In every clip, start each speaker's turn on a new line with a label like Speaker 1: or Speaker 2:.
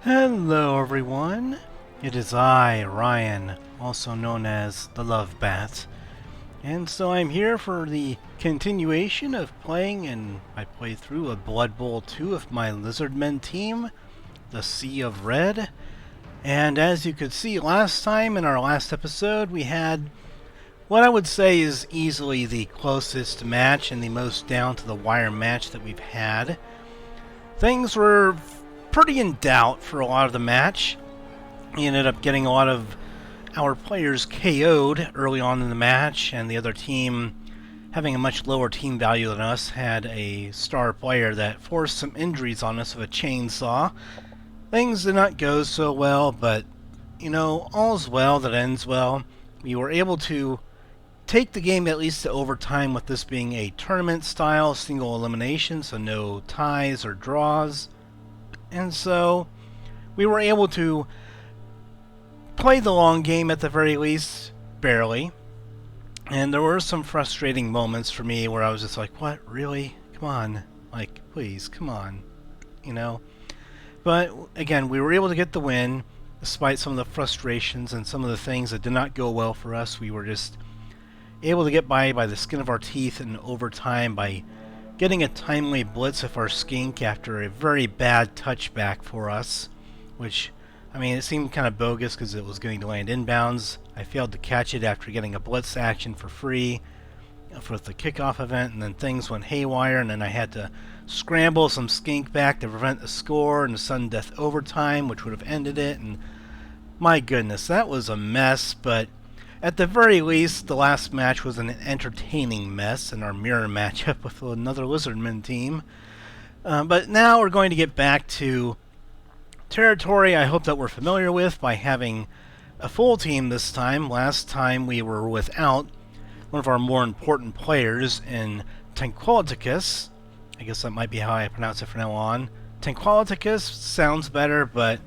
Speaker 1: Hello everyone, it is I, Ryan, also known as thelovebat, and so I'm here for the continuation of playing in my playthrough of Blood Bowl 2 of my Lizardman team, the Sea of Red. And as you could see last time in our last episode, we had what I would say is easily the closest match and the most down-to-the-wire match that we've had. Things were pretty in doubt for a lot of the match. We ended up getting a lot of our players KO'd early on in the match, and the other team, having a much lower team value than us, had a star player that forced some injuries on us with a chainsaw. Things did not go so well, but, you know, all's well that ends well. We were able to take the game at least to overtime, with this being a tournament-style single elimination, so no ties or draws. And so we were able to play the long game at the very least, barely. And there were some frustrating moments for me where I was just like, what, really? Come on. Like, please, come on. You know? But again, we were able to get the win, despite some of the frustrations and some of the things that did not go well for us. We were just able to get by the skin of our teeth in overtime by getting a timely blitz of our Skink after a very bad touchback for us, which, I mean, it seemed kind of bogus because it was going to land inbounds. I failed to catch it after getting a blitz action for free for the kickoff event, and then things went haywire, and then I had to scramble some Skink back to prevent the score and a sudden death overtime, which would have ended it, and my goodness, that was a mess. But at the very least, the last match was an entertaining mess in our mirror matchup with another Lizardman team. But now we're going to get back to territory I hope that we're familiar with by having a full team this time. Last time we were without one of our more important players in Tenqulaticus. I guess that might be how I pronounce it from now on. Tenqulaticus sounds better, but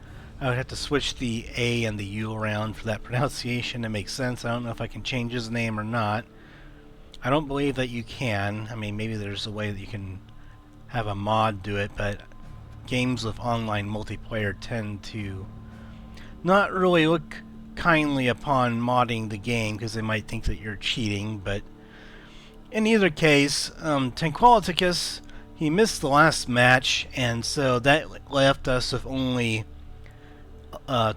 Speaker 1: I would have to switch the A and the U around for that pronunciation to make sense. I don't know if I can change his name or not. I don't believe that you can. I mean, maybe there's a way that you can have a mod do it, but games with online multiplayer tend to not really look kindly upon modding the game because they might think that you're cheating. But in either case, Tenqulaticus, he missed the last match, and so that left us with only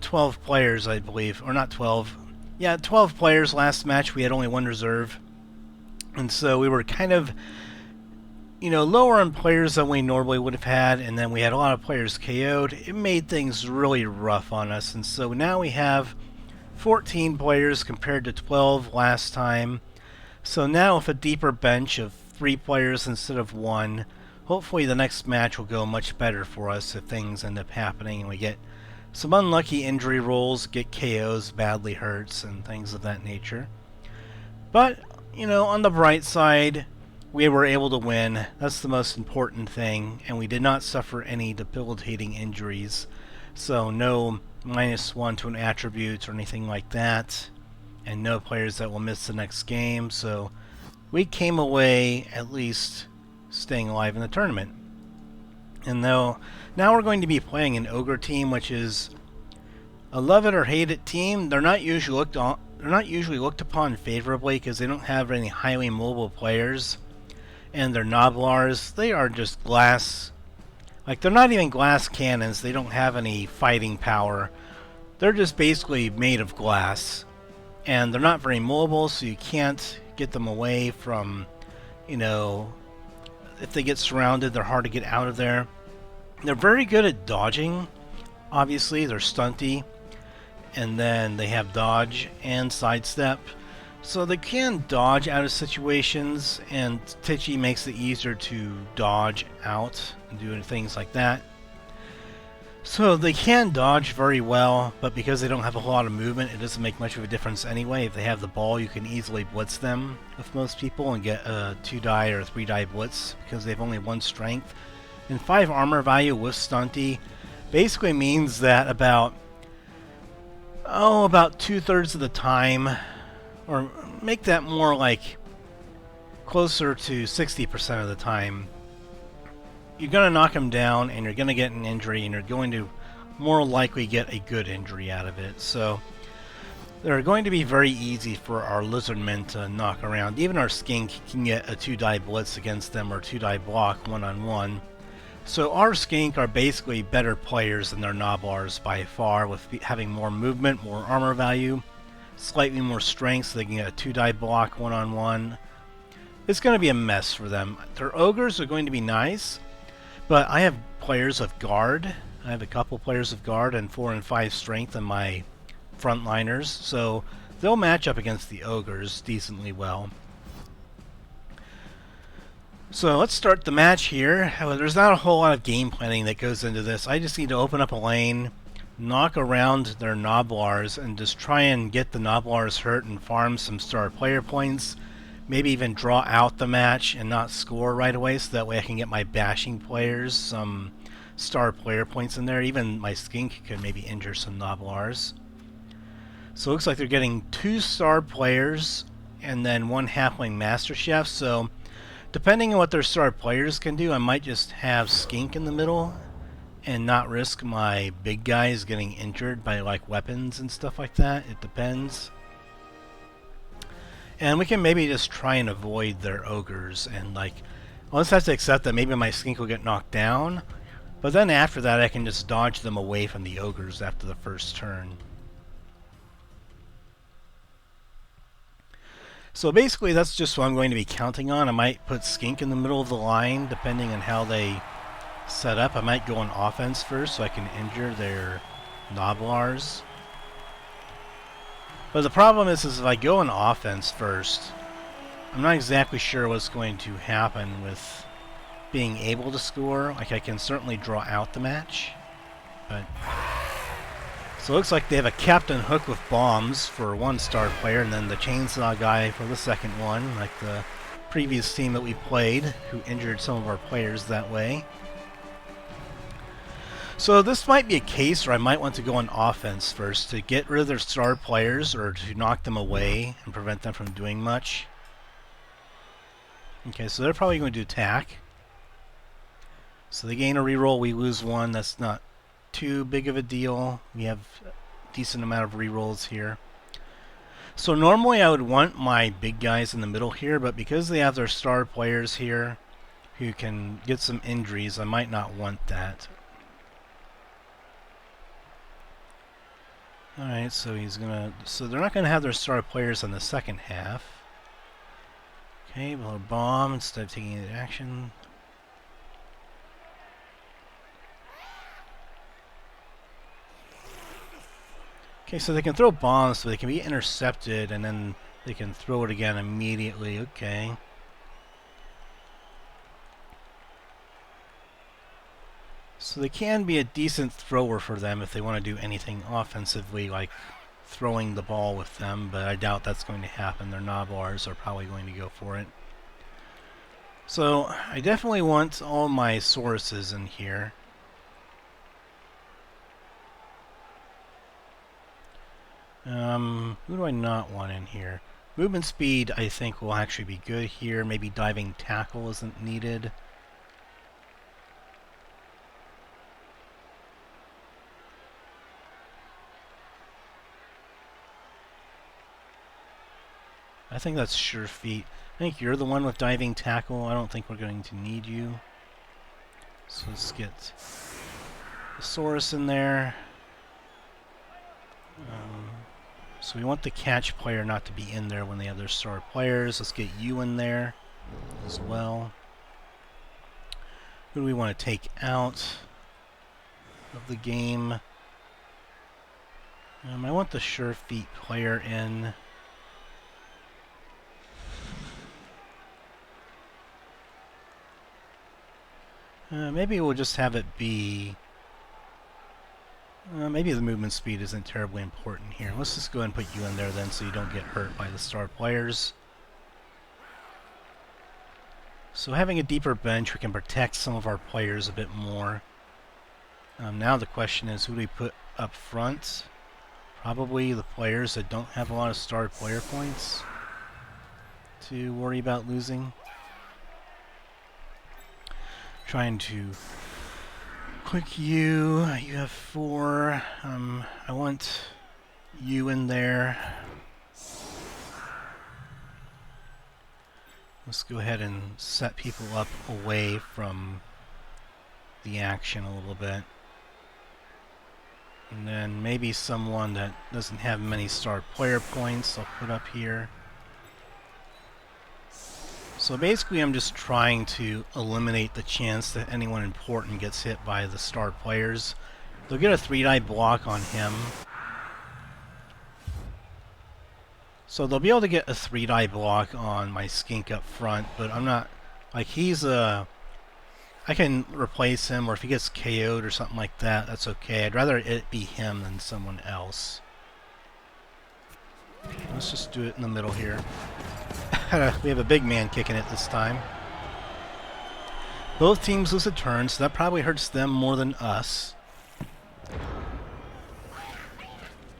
Speaker 1: 12 players, I believe, or not 12. Yeah, 12 players last match. We had only one reserve, and so we were kind of, you know, lower on players than we normally would have had, and then we had a lot of players KO'd. It made things really rough on us, and so now we have 14 players compared to 12 last time. So now with a deeper bench of 3 players instead of 1, hopefully the next match will go much better for us if things end up happening and we get some unlucky injury rolls, get KOs, badly hurts, and things of that nature. But, you know, on the bright side, we were able to win. That's the most important thing, and we did not suffer any debilitating injuries. So no -1 to an attribute or anything like that, and no players that will miss the next game. So we came away at least staying alive in the tournament. And now we're going to be playing an Ogre team, which is a love it or hate it team. They're not usually looked upon favorably because they don't have any highly mobile players, and their Noblars, they are just glass. Like, they're not even glass cannons. They don't have any fighting power. They're just basically made of glass, and they're not very mobile, so you can't get them away from, you know, if they get surrounded, they're hard to get out of there. They're very good at dodging. Obviously, they're stunty, and then they have dodge and sidestep, so they can dodge out of situations, and Titchy makes it easier to dodge out and do things like that. So they can dodge very well, but because they don't have a whole lot of movement, it doesn't make much of a difference anyway. If they have the ball, you can easily blitz them with most people and get a 2-die or 3-die blitz because they have only 1 strength. And 5 armor value with stunty basically means that about 2/3 of the time, or make that more like closer to 60% of the time, you're going to knock them down and you're going to get an injury and you're going to more likely get a good injury out of it. So they're going to be very easy for our Lizardmen to knock around. Even our Skink can get a 2-die blitz against them or 2-die block one-on-one. So our Skink are basically better players than their Noblars by far, with having more movement, more armor value, slightly more strength, so they can get a 2-die block one-on-one. It's going to be a mess for them. Their Ogres are going to be nice, but I have players of Guard. I have a couple players of Guard and 4 and 5 strength in my frontliners, so they'll match up against the Ogres decently well. So let's start the match here. There's not a whole lot of game planning that goes into this. I just need to open up a lane, knock around their Noblars, and just try and get the Noblars hurt and farm some star player points. Maybe even draw out the match and not score right away, so that way I can get my bashing players some star player points in there. Even my Skink could maybe injure some Noblars. So it looks like they're getting 2 star players and then 1 halfling master chef. So depending on what their star players can do, I might just have Skink in the middle and not risk my big guys getting injured by like weapons and stuff like that. It depends. And we can maybe just try and avoid their Ogres, and like, I'll just have to accept that maybe my Skink will get knocked down, but then after that I can just dodge them away from the Ogres after the first turn. So basically that's just what I'm going to be counting on. I might put Skink in the middle of the line depending on how they set up. I might go on offense first so I can injure their Noblars. But the problem is if I go on offense first, I'm not exactly sure what's going to happen with being able to score. Like, I can certainly draw out the match, but so it looks like they have a Captain Hook with bombs for 1 star player, and then the Chainsaw guy for the second one, like the previous team that we played, who injured some of our players that way. So this might be a case where I might want to go on offense first to get rid of their star players or to knock them away and prevent them from doing much. Okay, so they're probably going to attack. So they gain a reroll, we lose 1. That's not too big of a deal. We have a decent amount of rerolls here. So normally I would want my big guys in the middle here, but because they have their star players here who can get some injuries, I might not want that. Alright, so so they're not gonna have their star players in the second half. Okay, we'll bomb instead of taking the action. Okay, so they can throw bombs, so they can be intercepted, and then they can throw it again immediately. Okay. So they can be a decent thrower for them if they want to do anything offensively, like throwing the ball with them, but I doubt that's going to happen. Their Noblars are probably going to go for it. So I definitely want all my Sauruses in here. Who do I not want in here? Movement speed, I think, will actually be good here. Maybe diving tackle isn't needed. I think that's sure feet. I think you're the one with diving tackle. I don't think we're going to need you. So let's get the Saurus in there. So we want the catch player not to be in there when they have their star players. Let's get you in there as well. Who do we want to take out of the game? I want the sure feet player in. Maybe we'll just have it be... maybe the movement speed isn't terribly important here. Let's just go ahead and put you in there then so you don't get hurt by the star players. So having a deeper bench, we can protect some of our players a bit more. Now the question is, who do we put up front? Probably the players that don't have a lot of star player points to worry about losing. Trying to quick you. You have 4. I want you in there. Let's go ahead and set people up away from the action a little bit. And then maybe someone that doesn't have many star player points I'll put up here. So basically I'm just trying to eliminate the chance that anyone important gets hit by the star players. They'll get a 3-die block on him. So they'll be able to get a 3-die block on my Skink up front, but I'm not... Like, he's a... I can replace him, or if he gets KO'd or something like that, that's okay. I'd rather it be him than someone else. Let's just do it in the middle here. We have a big man kicking it this time. Both teams lose a turn, so that probably hurts them more than us.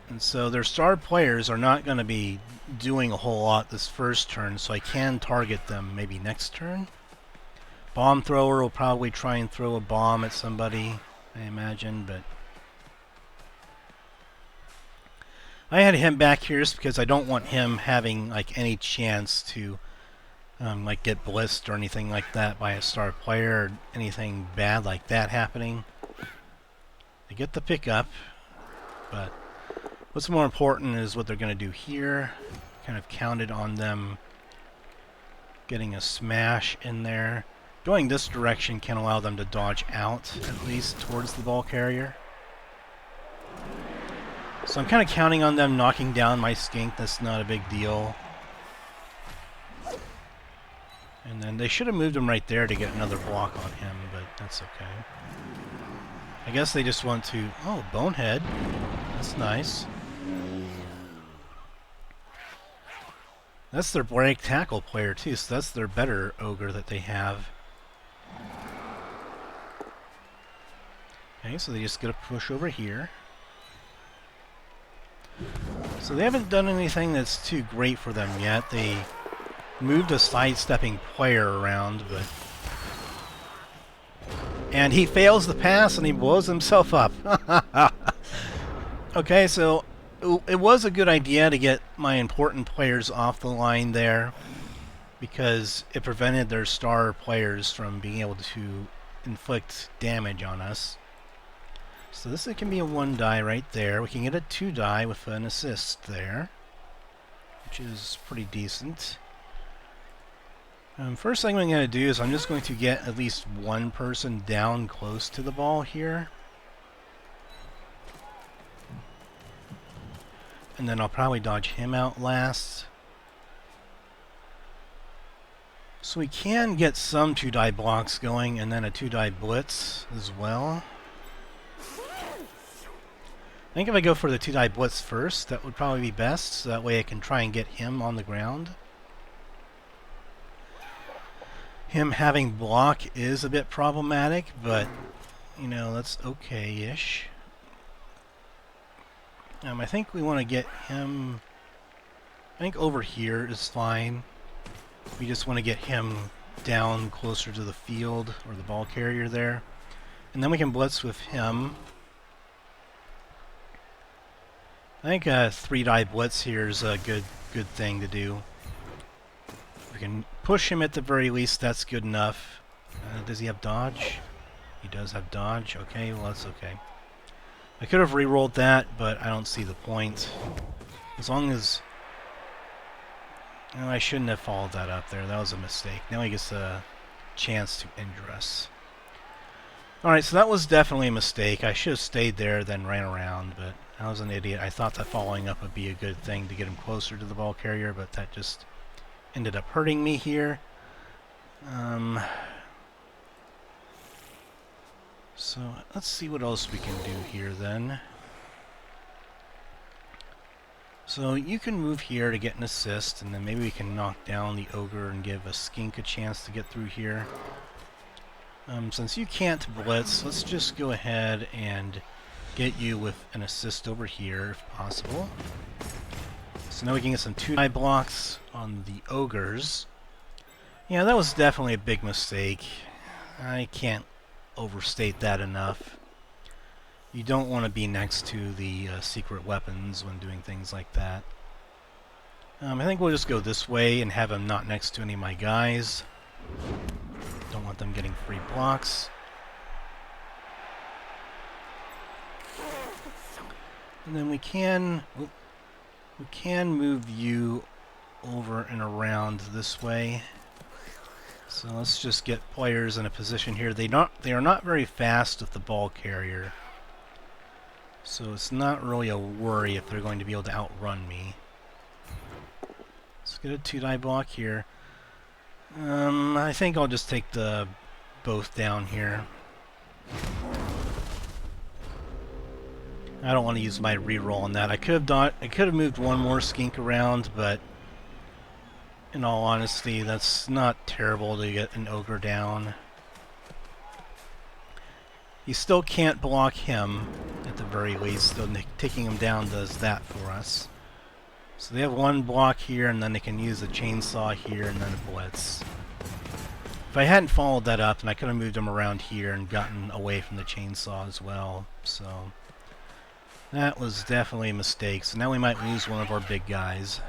Speaker 1: And so their star players are not going to be doing a whole lot this first turn, so I can target them maybe next turn. Bomb thrower will probably try and throw a bomb at somebody, I imagine, but... I had him back here just because I don't want him having like any chance to like get blitzed or anything like that by a star player or anything bad like that happening. I get the pickup, but what's more important is what they're going to do here. Kind of counted on them getting a smash in there. Going this direction can allow them to dodge out, at least towards the ball carrier. So I'm kind of counting on them knocking down my Skink. That's not a big deal. And then they should have moved him right there to get another block on him, but that's okay. I guess they just want to... Oh, Bonehead. That's nice. That's their break tackle player too, so that's their better Ogre that they have. Okay, so they just get a push over here. So they haven't done anything that's too great for them yet. They moved a sidestepping player around, but... And he fails the pass and he blows himself up. Okay, so it was a good idea to get my important players off the line there, because it prevented their star players from being able to inflict damage on us. So this can be a 1-die right there. We can get a 2-die with an assist there, which is pretty decent. First thing I'm going to do is I'm just going to get at least one person down close to the ball here. And then I'll probably dodge him out last. So we can get some 2-die blocks going and then a 2-die blitz as well. I think if I go for the 2-die blitz first, that would probably be best, so that way I can try and get him on the ground. Him having block is a bit problematic, but, you know, that's okay-ish. I think we want to get him... I think over here is fine. We just want to get him down closer to the field, or the ball carrier there. And then we can blitz with him. I think a 3-die blitz here is a good thing to do. We can push him at the very least, that's good enough. Does he have dodge? He does have dodge. Okay, well that's okay. I could have re-rolled that, but I don't see the point. As long as... No, I shouldn't have followed that up there. That was a mistake. Now he gets a chance to injure us. Alright, so that was definitely a mistake. I should have stayed there, then ran around, but I was an idiot. I thought that following up would be a good thing to get him closer to the ball carrier, but that just ended up hurting me here. So let's see what else we can do here then. So you can move here to get an assist, and then maybe we can knock down the Ogre and give a Skink a chance to get through here. Since you can't blitz, let's just go ahead and get you with an assist over here if possible. So now we can get some 2-die blocks on the Ogres. Yeah, that was definitely a big mistake. I can't overstate that enough. You don't want to be next to the secret weapons when doing things like that. I think we'll just go this way and have him not next to any of my guys. Don't want them getting free blocks. And then we can move you over and around this way. So let's just get players in a position here. They are not very fast with the ball carrier. So it's not really a worry if they're going to be able to outrun me. Let's get a 2-die block here. I think I'll just take the both down here. I don't want to use my reroll on that. I could have moved one more skink around, but in all honesty, that's not terrible to get an ogre down. You still can't block him at the very least. Still, taking him down does that for us. So they have one block here, and then they can use a chainsaw here, and then a blitz. If I hadn't followed that up, then I could have moved him around here and gotten away from the chainsaw as well. So that was definitely a mistake. So now we might lose one of our big guys.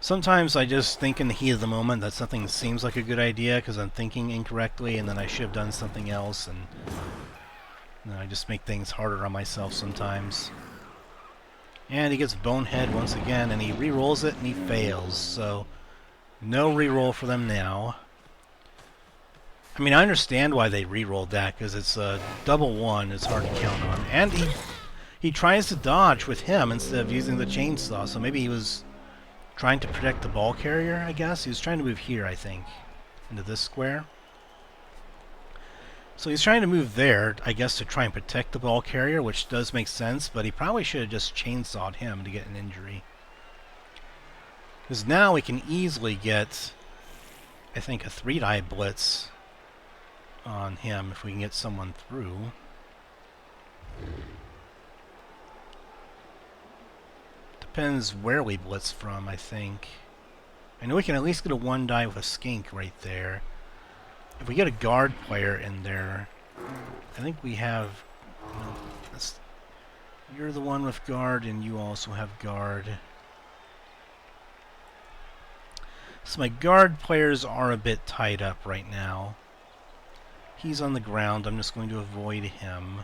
Speaker 1: Sometimes I just think in the heat of the moment that something seems like a good idea because I'm thinking incorrectly, and then I should have done something else, and then I just make things harder on myself sometimes. And he gets bonehead once again, and he re-rolls it, and he fails. So no re-roll for them now. I mean, I understand why they re-rolled that, because it's a double one. It's hard to count on. And he tries to dodge with him instead of using the chainsaw. So maybe he was trying to protect the ball carrier, I guess. He was trying to move here, I think, into this square. So he's trying to move there, I guess, to try and protect the ball carrier, which does make sense, but he probably should have just chainsawed him to get an injury. Because now we can easily get, I think, a 3-die blitz on him if we can get someone through. Depends where we blitz from, I think. I know we can at least get a 1-die with a skink right there. If we get a guard player in there, I think we have... No, you're the one with guard, and you also have guard. So my guard players are a bit tied up right now. He's on the ground. I'm just going to avoid him.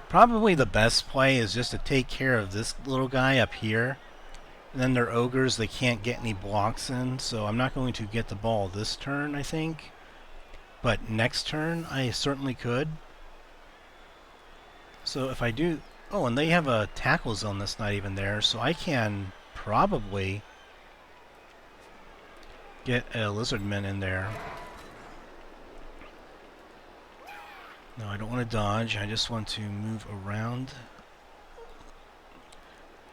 Speaker 1: Probably the best play is just to take care of this little guy up here. And then they're ogres, they can't get any blocks in, so I'm not going to get the ball this turn, I think. But next turn, I certainly could. So if I do... Oh, and they have a tackle zone that's not even there, so I can probably get a Lizardman in there. No, I don't want to dodge, I just want to move around.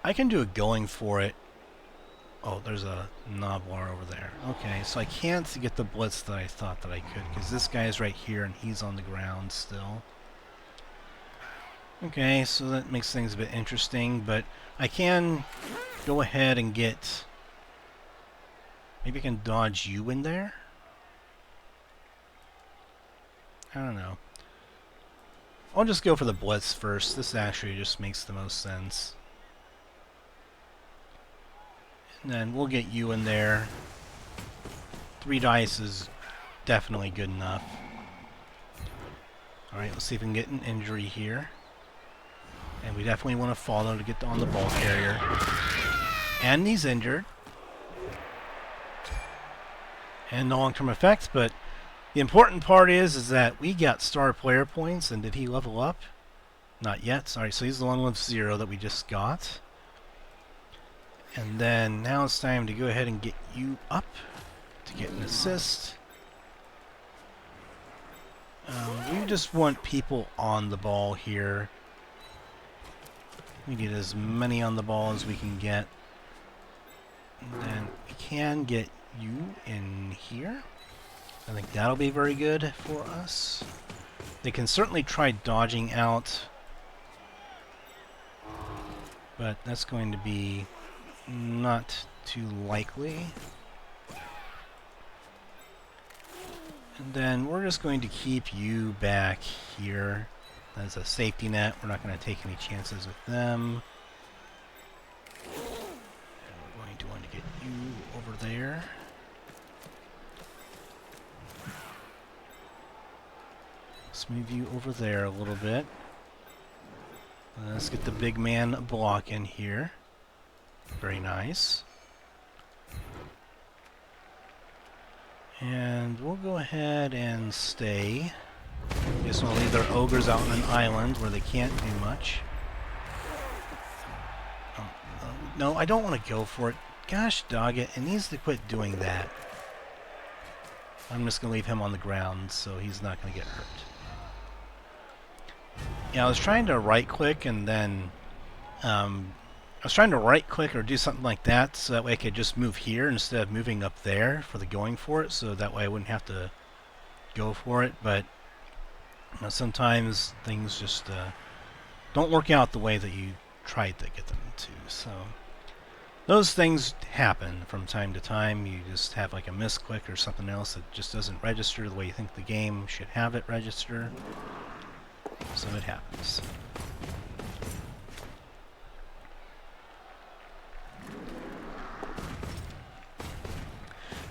Speaker 1: I can do a going for it. Oh, there's a Noblar over there. Okay, so I can't get the blitz that I thought that I could, because this guy is right here and he's on the ground still. Okay, so that makes things a bit interesting, but I can go ahead and get... Maybe I can dodge you in there? I don't know. I'll just go for the blitz first. This actually just makes the most sense. And then we'll get you in there. 3 dice is definitely good enough. Alright, let's see if we can get an injury here. And we definitely want to follow to get on the ball carrier. And he's injured. And no long-term effects, but the important part is that we got star player points, and did he level up? Not yet. Sorry, so he's the one with 0 that we just got. And then now it's time to go ahead and get you up to get an assist. We just want people on the ball here. We need as many on the ball as we can get. And then we can get you in here. I think that'll be very good for us. They can certainly try dodging out, but that's going to be not too likely. And then we're just going to keep you back here as a safety net. We're not going to take any chances with them. And we're going to want to get you over there. Let's move you over there a little bit. Let's get the big man block in here. Very nice. And we'll go ahead and stay. Just want to leave their ogres out on an island where they can't do much. No, I don't want to go for it. Gosh dog it needs to quit doing that. I'm just going to leave him on the ground so he's not going to get hurt. Yeah, I was trying to right click and then I was trying to right click or do something like that so that way I could just move here instead of moving up there for the going for it, so that way I wouldn't have to go for it. But you know, sometimes things just don't work out the way that you tried to get them to. So those things happen from time to time. You just have like a misclick or something else that just doesn't register the way you think the game should have it register. So it happens.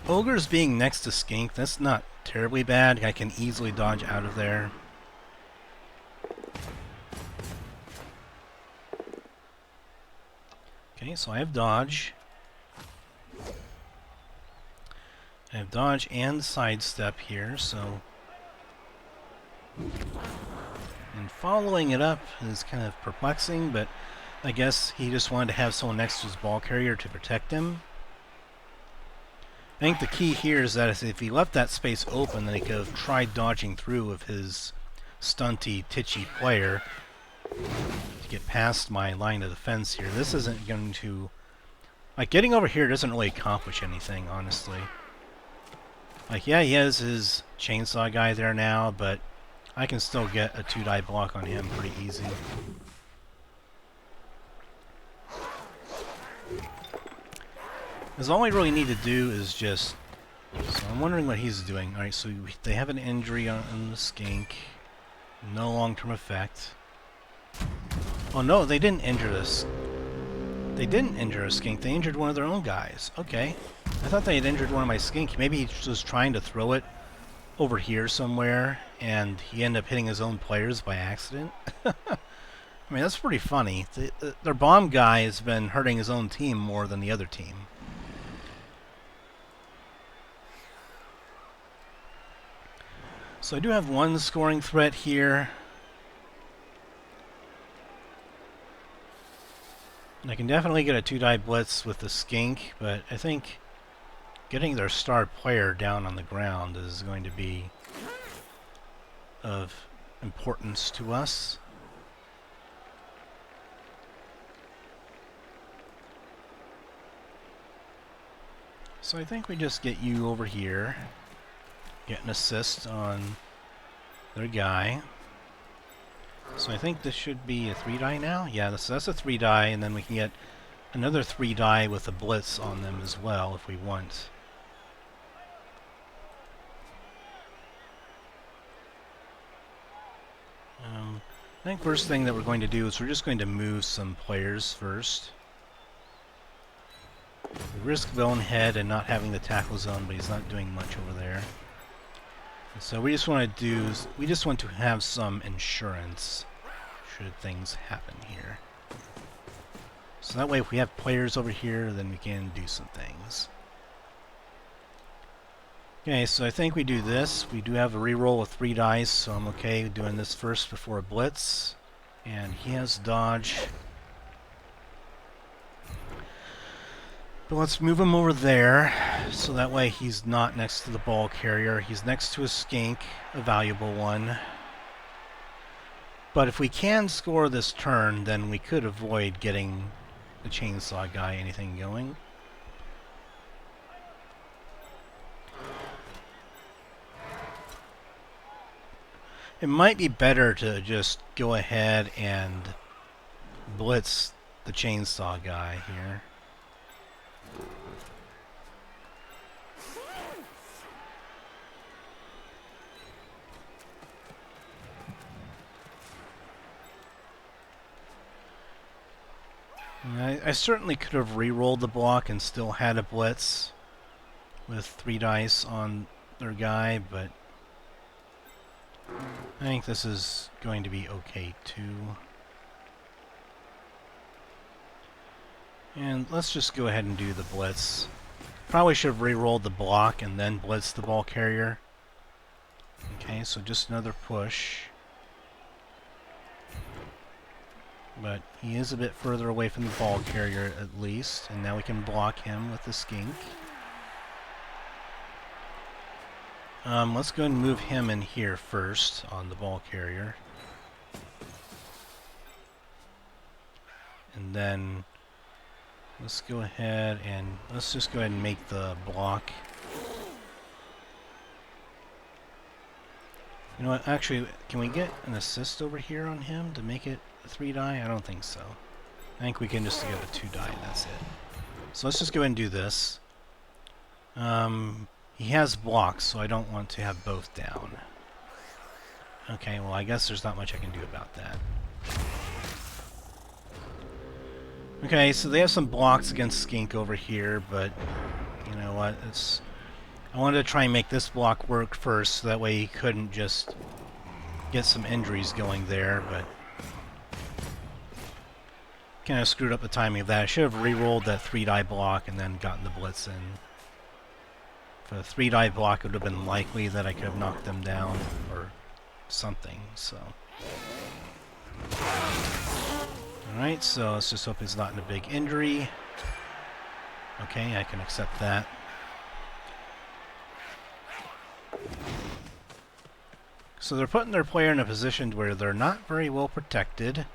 Speaker 1: Ogres being next to Skink, that's not terribly bad. I can easily dodge out of there. Okay, so I have dodge. I have dodge and sidestep here, so... And following it up is kind of perplexing, but I guess he just wanted to have someone next to his ball carrier to protect him. I think the key here is that if he left that space open, then he could have tried dodging through with his stunty, titchy player to get past my line of defense here. This isn't going to... Like, getting over here doesn't really accomplish anything, honestly. Like, yeah, he has his chainsaw guy there now, but I can still get a 2-die block on him pretty easy. Because all we really need to do is just... So I'm wondering what he's doing. Alright, so they have an injury on the Skink. No long-term effect. Oh no, they didn't injure this. They didn't injure a Skink. They injured one of their own guys. Okay. I thought they had injured one of my Skink. Maybe he was trying to throw it over here somewhere, and he ended up hitting his own players by accident. I mean, that's pretty funny. Their bomb guy has been hurting his own team more than the other team. So I do have one scoring threat here. And I can definitely get a 2-die blitz with the Skink, but I think getting their star player down on the ground is going to be of importance to us. So I think we just get you over here, get an assist on their guy. So I think this should be a 3-die now. Yeah, that's a 3-die, and then we can get another 3-die with a blitz on them as well if we want. I think first thing that we're going to do is we're just going to move some players first. We risk Bonehead and not having the tackle zone, but he's not doing much over there. And so we just want to have some insurance should things happen here. So that way if we have players over here, then we can do some things. Okay, so I think we do this. We do have a reroll with 3 dice, so I'm okay doing this first before a blitz. And he has dodge. But let's move him over there, so that way he's not next to the ball carrier. He's next to a Skink, a valuable one. But if we can score this turn, then we could avoid getting the chainsaw guy anything going. It might be better to just go ahead and blitz the chainsaw guy here. I certainly could have re-rolled the block and still had a blitz with 3 dice on their guy, but I think this is going to be okay too. And let's just go ahead and do the blitz. Probably should have re-rolled the block and then blitzed the ball carrier. Okay, so just another push. But he is a bit further away from the ball carrier at least, and now we can block him with the skink. Let's go and move him in here first on the ball carrier. And then let's go ahead and let's just go ahead and make the block. You know what, actually, can we get an assist over here on him to make it a 3 die? I don't think so. I think we can just get a 2 die, that's it. So let's just go ahead and do this. He has blocks, so I don't want to have both down. Okay, well I guess there's not much I can do about that. Okay, so they have some blocks against Skink over here, but you know what, I wanted to try and make this block work first, so that way he couldn't just get some injuries going there, but kind of screwed up the timing of that. I should have re-rolled that 3 die block and then gotten the blitz in. For the 3 die block, it would have been likely that I could have knocked them down or something, so. Alright, so let's just hope he's not in a big injury. Okay, I can accept that. So they're putting their player in a position where they're not very well protected.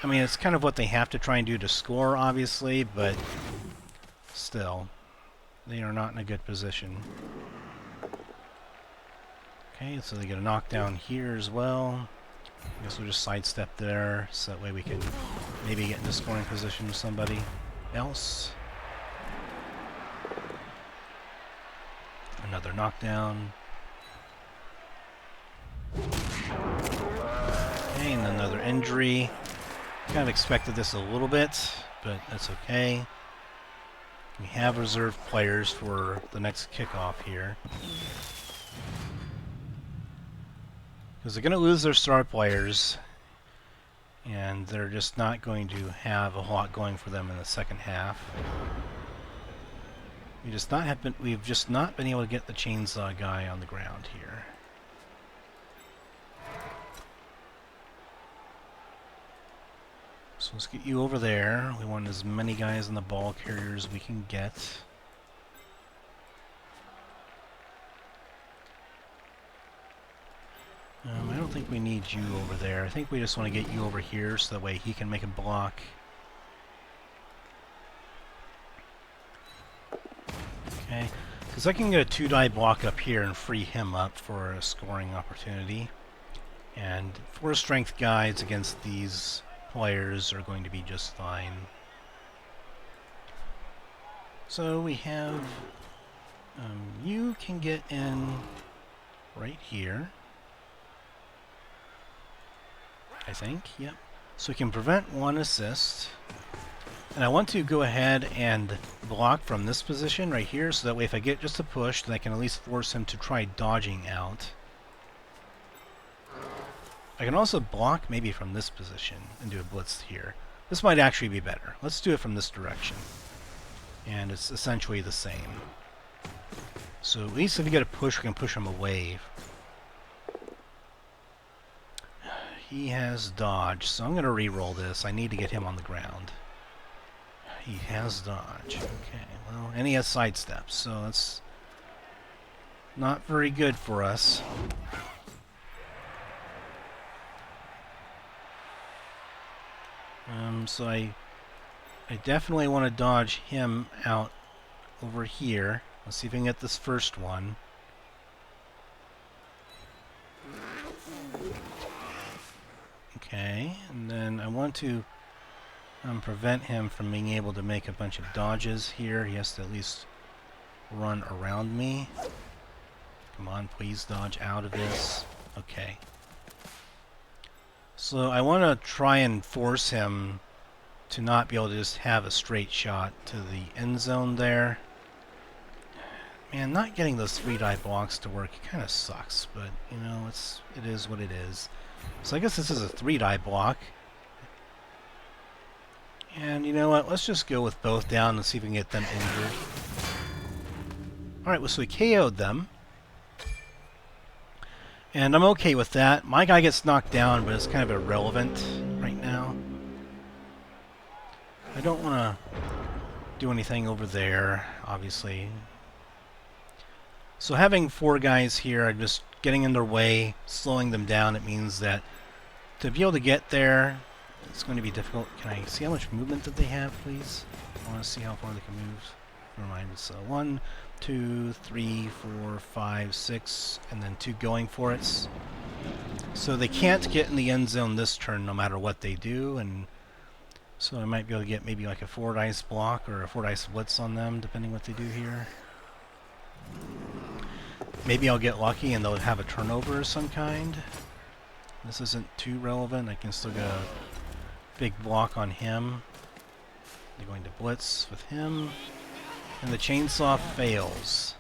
Speaker 1: I mean, it's kind of what they have to try and do to score, obviously, but still, they are not in a good position. Okay, so they get a knockdown here as well. I guess we'll just sidestep there, so that way we can maybe get into scoring position with somebody else. Another knockdown. Okay, and another injury. Kind of expected this a little bit, but that's okay. We have reserved players for the next kickoff here. Because they're going to lose their star players, and they're just not going to have a lot going for them in the second half. We've just not been able to get the chainsaw guy on the ground here. So let's get you over there. We want as many guys in the ball carrier as we can get. I don't think we need you over there. I think we just want to get you over here so that way he can make a block. Okay, because I can get a 2 die block up here and free him up for a scoring opportunity. And 4 strength guides against these players are going to be just fine. So we have you can get in right here, I think. Yep. So we can prevent 1 assist, and I want to go ahead and block from this position right here, so that way if I get just a push, then I can at least force him to try dodging out. I can also block maybe from this position and do a blitz here. This might actually be better. Let's do it from this direction. And it's essentially the same. So at least if you get a push, we can push him away. He has dodge, so I'm going to re-roll this. I need to get him on the ground. He has dodge. Okay, well, and he has sidestep, so that's not very good for us. So I definitely want to dodge him out over here. Let's see if we can get this first one. Okay, and then I want to prevent him from being able to make a bunch of dodges here. He has to at least run around me. Come on, please dodge out of this. Okay. So I want to try and force him to not be able to just have a straight shot to the end zone there. Man, not getting those 3-die blocks to work kind of sucks, but you know, it is what it is. So I guess this is a 3-die block. And you know what, let's just go with both down and see if we can get them injured. Alright, well, so we KO'd them. And I'm okay with that. My guy gets knocked down, but it's kind of irrelevant right now. I don't want to do anything over there, obviously. So having 4 guys here, I'm just getting in their way, slowing them down. It means that to be able to get there, it's going to be difficult. Can I see how much movement that they have, please? I want to see how far they can move. Never mind. So 1, 2, 3, 4, 5, 6, and then 2 going for it. So they can't get in the end zone this turn no matter what they do, and so I might be able to get maybe like a 4-dice block or a 4-dice blitz on them, depending what they do here. Maybe I'll get lucky and they'll have a turnover of some kind. This isn't too relevant. I can still get a big block on him. They're going to blitz with him. And the chainsaw fails.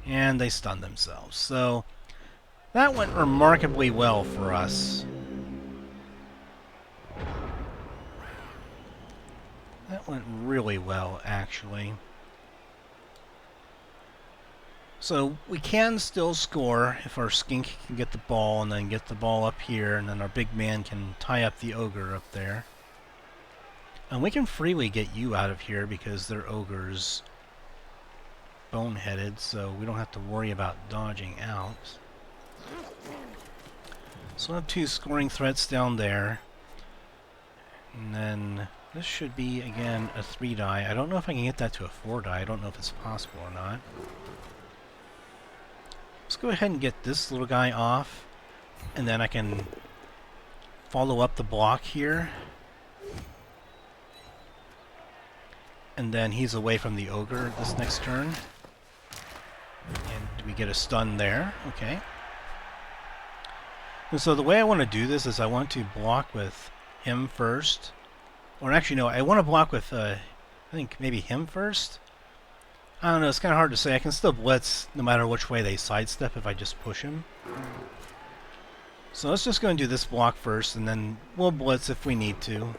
Speaker 1: And they stun themselves. So that went remarkably well for us. That went really well, actually. So we can still score if our Skink can get the ball and then get the ball up here, and then our big man can tie up the Ogre up there. And we can freely get you out of here because they're Ogres boneheaded, so we don't have to worry about dodging out. So we'll have 2 scoring threats down there. And then this should be, again, a 3-die. I don't know if I can get that to a 4-die. I don't know if it's possible or not. Let's go ahead and get this little guy off, and then I can follow up the block here. And then he's away from the Ogre this next turn. And we get a stun there. Okay. And so the way I want to do this is I want to block with him first. Or actually, no, I want to block with, I think maybe him first. I don't know, it's kind of hard to say. I can still blitz no matter which way they sidestep if I just push him. So let's just go and do this block first, and then we'll blitz if we need to.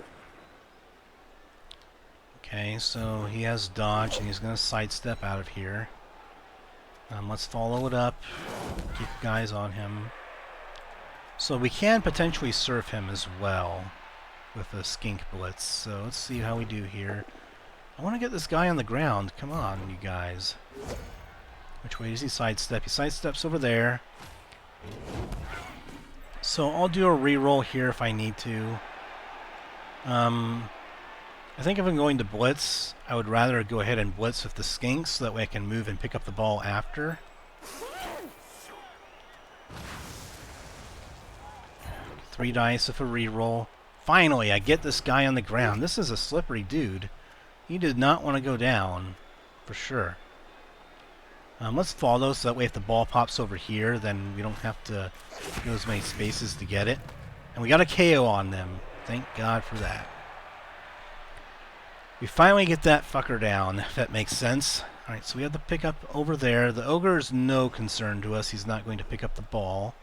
Speaker 1: Okay, so he has dodge, and he's going to sidestep out of here. Let's follow it up, keep guys on him. So we can potentially surf him as well with a Skink blitz. So let's see how we do here. I want to get this guy on the ground. Come on, you guys. Which way does he sidestep? He sidesteps over there. So I'll do a reroll here if I need to. I think if I'm going to blitz, I would rather go ahead and blitz with the Skink so that way I can move and pick up the ball after. 3 dice with a reroll. Finally, I get this guy on the ground. This is a slippery dude. He did not want to go down, for sure. Let's follow so that way if the ball pops over here, then we don't have to go as many spaces to get it. And we got a KO on them. Thank God for that. We finally get that fucker down, if that makes sense. Alright, so we have the pickup over there. The Ogre is no concern to us. He's not going to pick up the ball.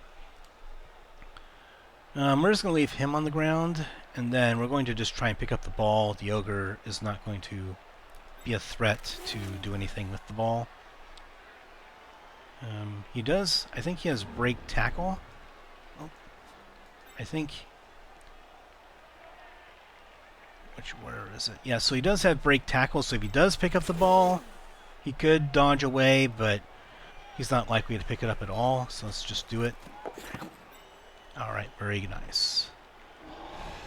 Speaker 1: We're just going to leave him on the ground, and then we're going to just try and pick up the ball. The Ogre is not going to be a threat to do anything with the ball. He does, I think he has break tackle. Oh, I think, where is it? Yeah, so he does have break tackle, so if he does pick up the ball, he could dodge away, but he's not likely to pick it up at all, so let's just do it. Alright, very nice.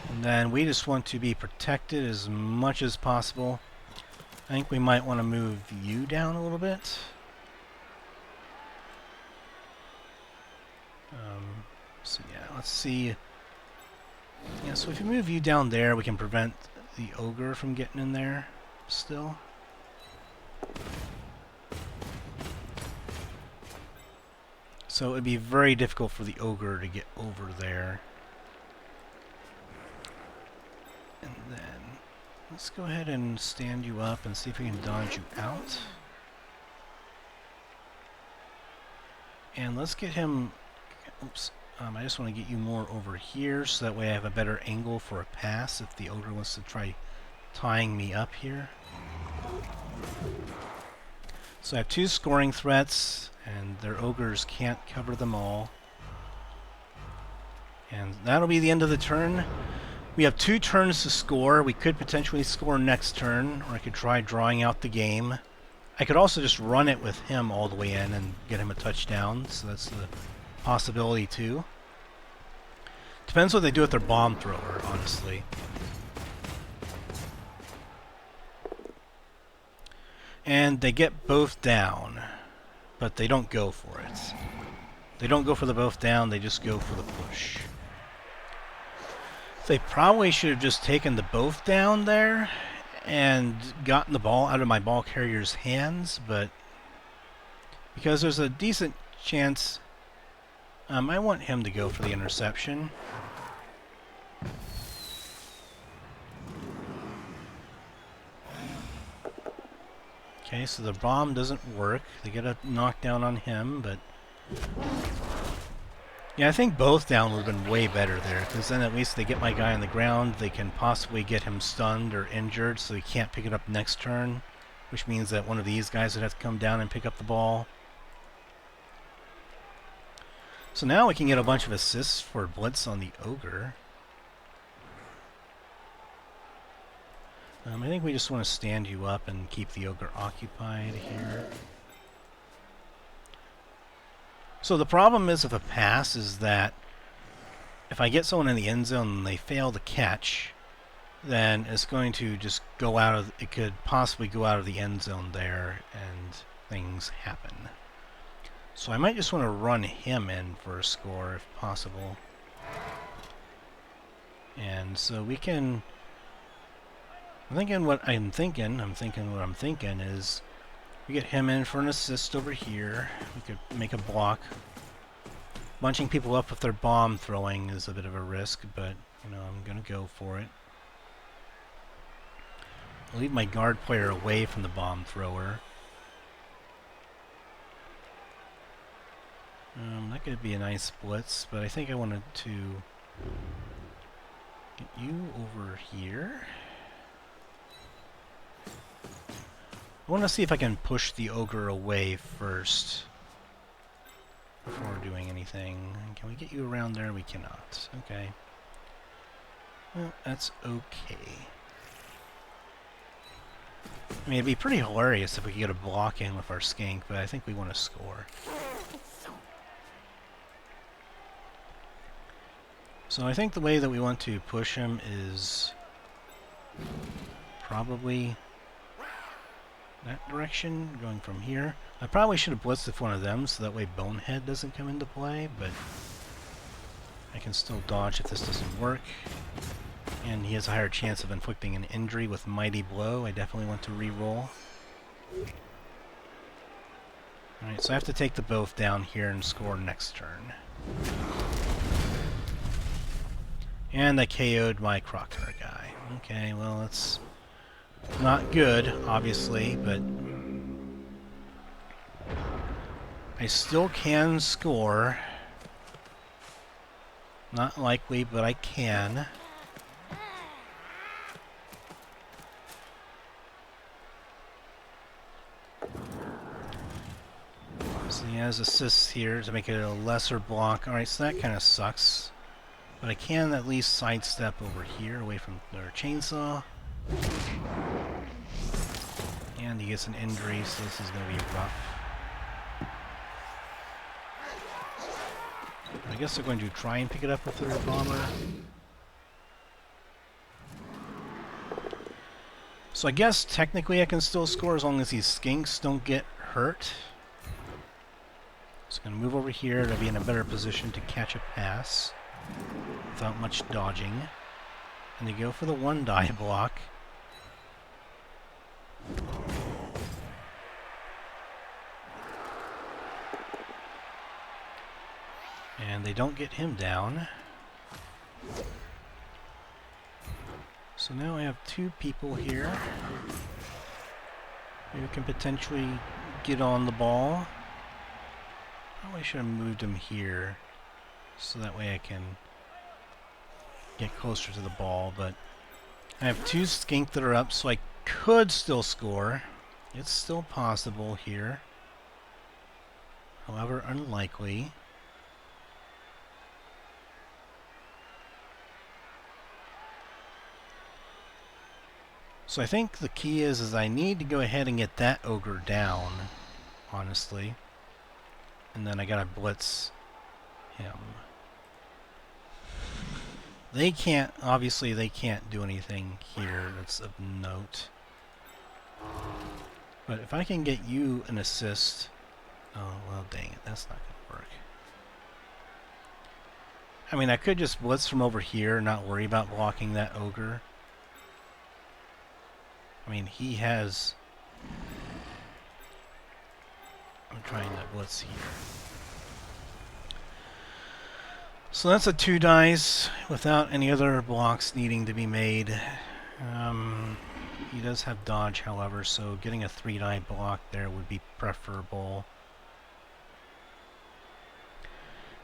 Speaker 1: And then we just want to be protected as much as possible. I think we might want to move you down a little bit. So yeah, let's see. Yeah, so if you move you down there, we can prevent the Ogre from getting in there still. So it'd be very difficult for the Ogre to get over there. And then Let's go ahead and stand you up and see if we can dodge you out. And let's get him... Oops. I just want to get you more over here so that way I have a better angle for a pass if the Ogre wants to try tying me up here. So I have 2 scoring threats, and their Ogres can't cover them all. And that'll be the end of the turn. We have 2 turns to score. We could potentially score next turn, or I could try drawing out the game. I could also just run it with him all the way in and get him a touchdown, so that's the possibility too. Depends what they do with their bomb thrower, honestly. And they get both down, but they don't go for it. They don't go for the both down, they just go for the push. They probably should have just taken the both down there and gotten the ball out of my ball carrier's hands, but because there's a decent chance I want him to go for the interception. Okay, so the bomb doesn't work. They get a knockdown on him, but... Yeah, I think both down would have been way better there, because then at least they get my guy on the ground, they can possibly get him stunned or injured, so he can't pick it up next turn, which means that one of these guys would have to come down and pick up the ball. So now we can get a bunch of assists for Blitz on the Ogre. I think we just want to stand you up and keep the Ogre occupied here. So the problem is with a pass is that if I get someone in the end zone and they fail to catch, then it's going to just go out of, it could possibly go out of the end zone there and things happen. So I might just want to run him in for a score if possible. And so we can... I'm thinking what I'm thinking is we get him in for an assist over here. We could make a block. Bunching people up with their bomb throwing is a bit of a risk, but you know, I'm gonna go for it. I'll leave my guard player away from the bomb thrower. That could be a nice blitz, but I think I wanted to get you over here. I want to see if I can push the Ogre away first before doing anything. Can we get you around there? We cannot. Okay. Well, that's okay. I mean, it'd be pretty hilarious if we could get a block in with our Skink, but I think we want to score. So I think the way that we want to push him is probably that direction, going from here. I probably should have blitzed with one of them so that way Bonehead doesn't come into play, but I can still dodge if this doesn't work. And he has a higher chance of inflicting an injury with Mighty Blow. I definitely want to re-roll. Alright, so I have to take the both down here and score next turn. And I KO'd my Kroxigor guy. Okay, well, that's not good, obviously, but I still can score. Not likely, but I can. So he has assists here to make it a lesser block. Alright, so that kind of sucks. But I can at least sidestep over here away from their chainsaw. And he gets an injury, so this is going to be rough. I guess they're going to try and pick it up with their bomber. So I guess technically I can still score as long as these skinks don't get hurt. So I'm going to move over here to be in a better position to catch a pass without much dodging. And they go for the one die block. And they don't get him down. So now I have 2 people here. Maybe we can potentially get on the ball. Probably should have moved him here, so that way I can get closer to the ball, but I have 2 skink that are up, so I could still score. It's still possible here. However, unlikely. So I think the key is I need to go ahead and get that ogre down, honestly. And then I gotta blitz him. They can't, obviously they can't do anything here that's of note. But if I can get you an assist... Oh, well dang it, that's not gonna work. I mean, I could just blitz from over here and not worry about blocking that ogre. I mean, he has... I'm trying to blitz here. So that's a 2 dice without any other blocks needing to be made. He does have dodge, however, so getting a 3-die block there would be preferable.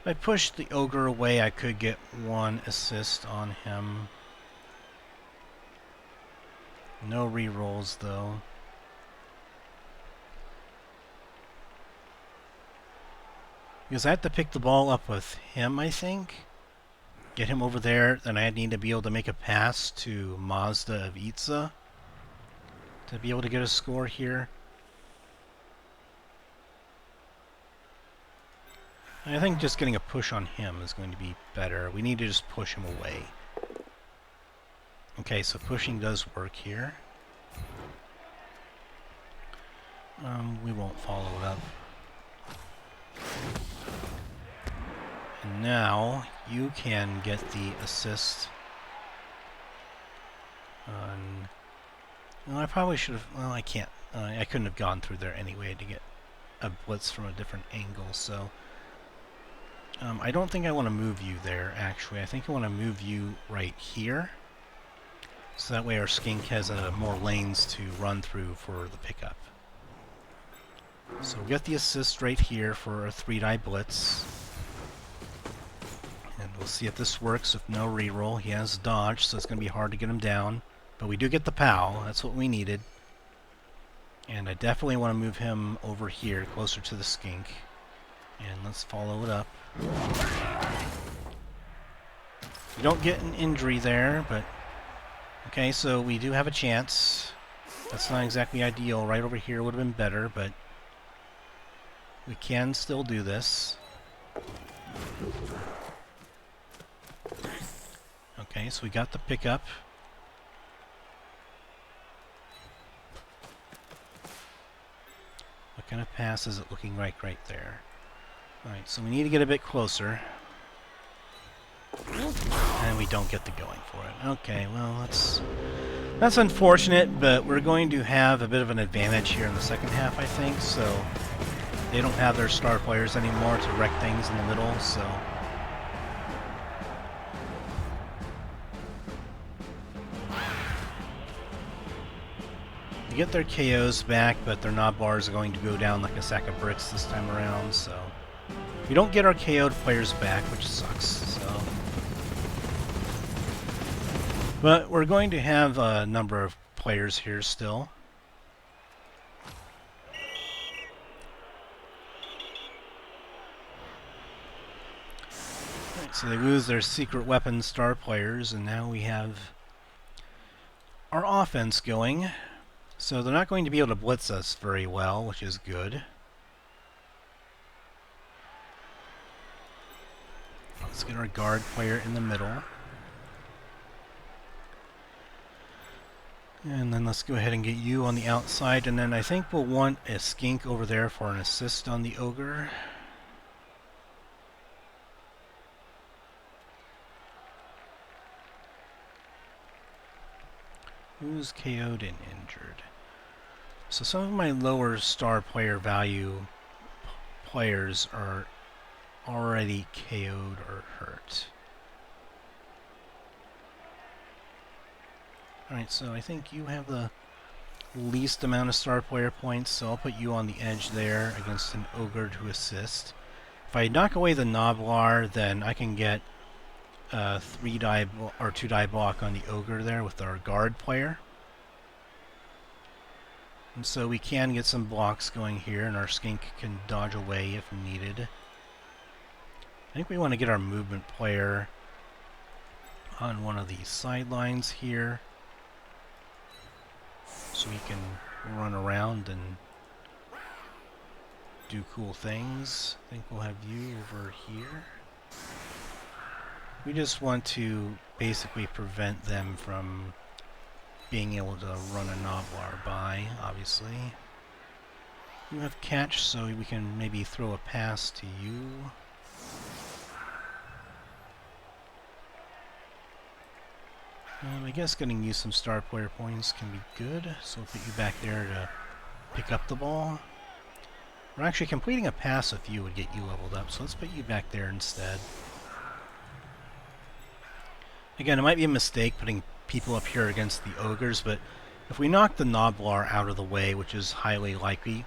Speaker 1: If I push the ogre away, I could get 1 assist on him. No rerolls, though. Because I have to pick the ball up with him, I think. Get him over there, then I need to be able to make a pass to Mazda of Itza to be able to get a score here. I think just getting a push on him is going to be better. We need to just push him away. Okay, so pushing does work here. We won't follow it up. And now you can get the assist on... Well, I probably should have... Well, I can't. I couldn't have gone through there anyway to get a blitz from a different angle, so... I don't think I want to move you there, actually. I think I want to move you right here. So that way our skink has more lanes to run through for the pickup. So we'll get the assist right here for a 3-die blitz. And we'll see if this works with no reroll. He has dodge, so it's going to be hard to get him down. But we do get the POW. That's what we needed. And I definitely want to move him over here, closer to the skink. And let's follow it up. You don't get an injury there, but... Okay, so we do have a chance. That's not exactly ideal. Right over here would have been better, but... we can still do this. Okay, so we got the pickup. What kind of pass is it looking like right there? Alright, so we need to get a bit closer. And we don't get the going for it. Okay, well, that's unfortunate, but we're going to have a bit of an advantage here in the second half, I think, so they don't have their star players anymore to wreck things in the middle, so... You get their KOs back, but their knob bars are going to go down like a sack of bricks this time around, so... We don't get our KO'd players back, which sucks, so... But we're going to have a number of players here still. Right, so they lose their secret weapon star players, and now we have our offense going. So they're not going to be able to blitz us very well, which is good. Let's get our guard player in the middle. And then let's go ahead and get you on the outside, and then I think we'll want a skink over there for an assist on the ogre. Who's KO'd and injured? So some of my lower star player value players are already KO'd or hurt. Alright, so I think you have the least amount of star player points, so I'll put you on the edge there against an Ogre to assist. If I knock away the Noblar, then I can get a 3-die or 2-die block on the Ogre there with our guard player. And so we can get some blocks going here, and our Skink can dodge away if needed. I think we want to get our movement player on one of these sidelines here, so we can run around and do cool things. I think we'll have you over here. We just want to basically prevent them from being able to run a Noblar by, obviously. You have catch, so we can maybe throw a pass to you. I guess getting you some star player points can be good, so we'll put you back there to pick up the ball. Or actually, completing a pass with you would get you leveled up, so let's put you back there instead. Again, it might be a mistake putting people up here against the Ogres, but if we knock the Noblar out of the way, which is highly likely,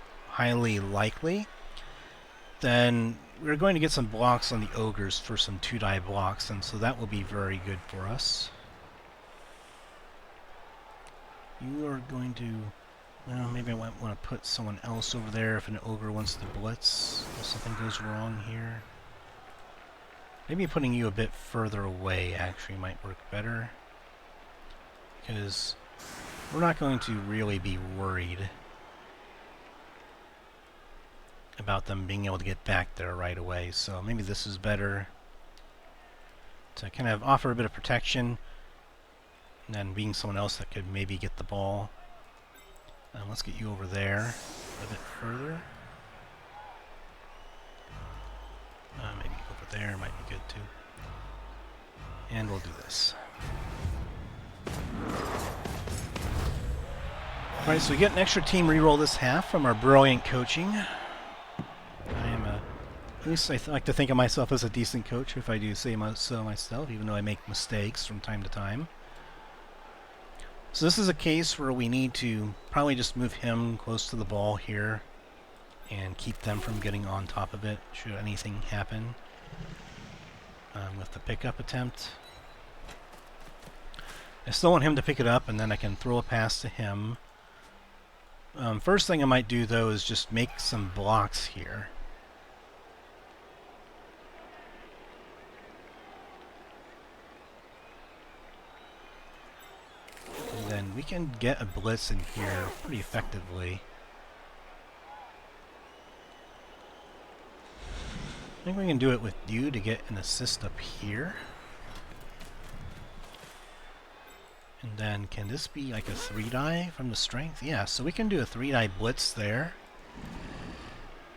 Speaker 1: then we're going to get some blocks on the Ogres for some 2-die blocks, and so that will be very good for us. You are going to... well, maybe I might want to put someone else over there if an Ogre wants to blitz, if something goes wrong here. Maybe putting you a bit further away actually might work better, because we're not going to really be worried about them being able to get back there right away. So maybe this is better to kind of offer a bit of protection, and then being someone else that could maybe get the ball. Let's get you over there a bit further. Maybe over there might be good too. And we'll do this. Alright, so we get an extra team reroll this half from our brilliant coaching. I am at least I like to think of myself as a decent coach, if I do say so myself, even though I make mistakes from time to time. So this is a case where we need to probably just move him close to the ball here and keep them from getting on top of it should anything happen with the pickup attempt. I still want him to pick it up, and then I can throw a pass to him. First thing I might do, though, is just make some blocks here. And then we can get a blitz in here pretty effectively. I think we can do it with you to get an assist up here. And then, can this be like a 3-die from the strength? Yeah, so we can do a 3-die blitz there.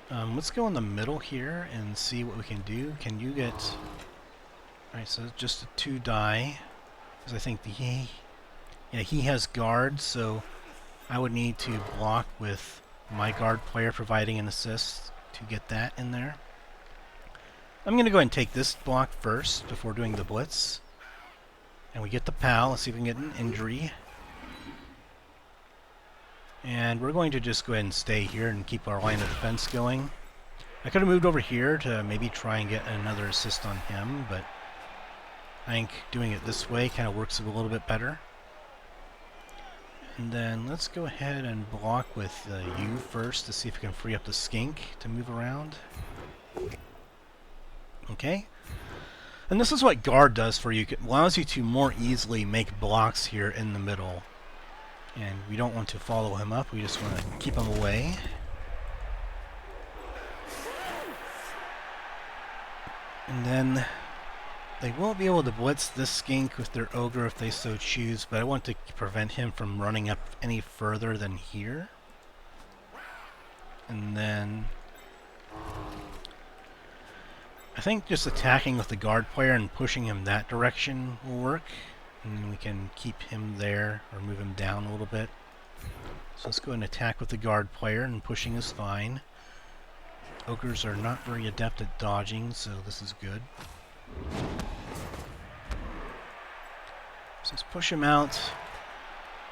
Speaker 1: Let's go in the middle here and see what we can do. Can you get... Alright, so just a 2-die. Because I think he has guard, so I would need to block with my guard player providing an assist to get that in there. I'm going to go ahead and take this block first before doing the blitz. And we get the pal. Let's see if we can get an injury. And we're going to just go ahead and stay here and keep our line of defense going. I could have moved over here to maybe try and get another assist on him, but I think doing it this way kind of works a little bit better. And then let's go ahead and block with you first to see if we can free up the Skink to move around. Okay. And this is what guard does for you. It allows you to more easily make blocks here in the middle. And we don't want to follow him up. We just want to keep him away. And then they won't be able to blitz this Skink with their Ogre if they so choose, but I want to prevent him from running up any further than here. And then I think just attacking with the guard player and pushing him that direction will work. And then we can keep him there or move him down a little bit. So let's go and attack with the guard player, and pushing is fine. Ogres are not very adept at dodging, so this is good. So let's push him out.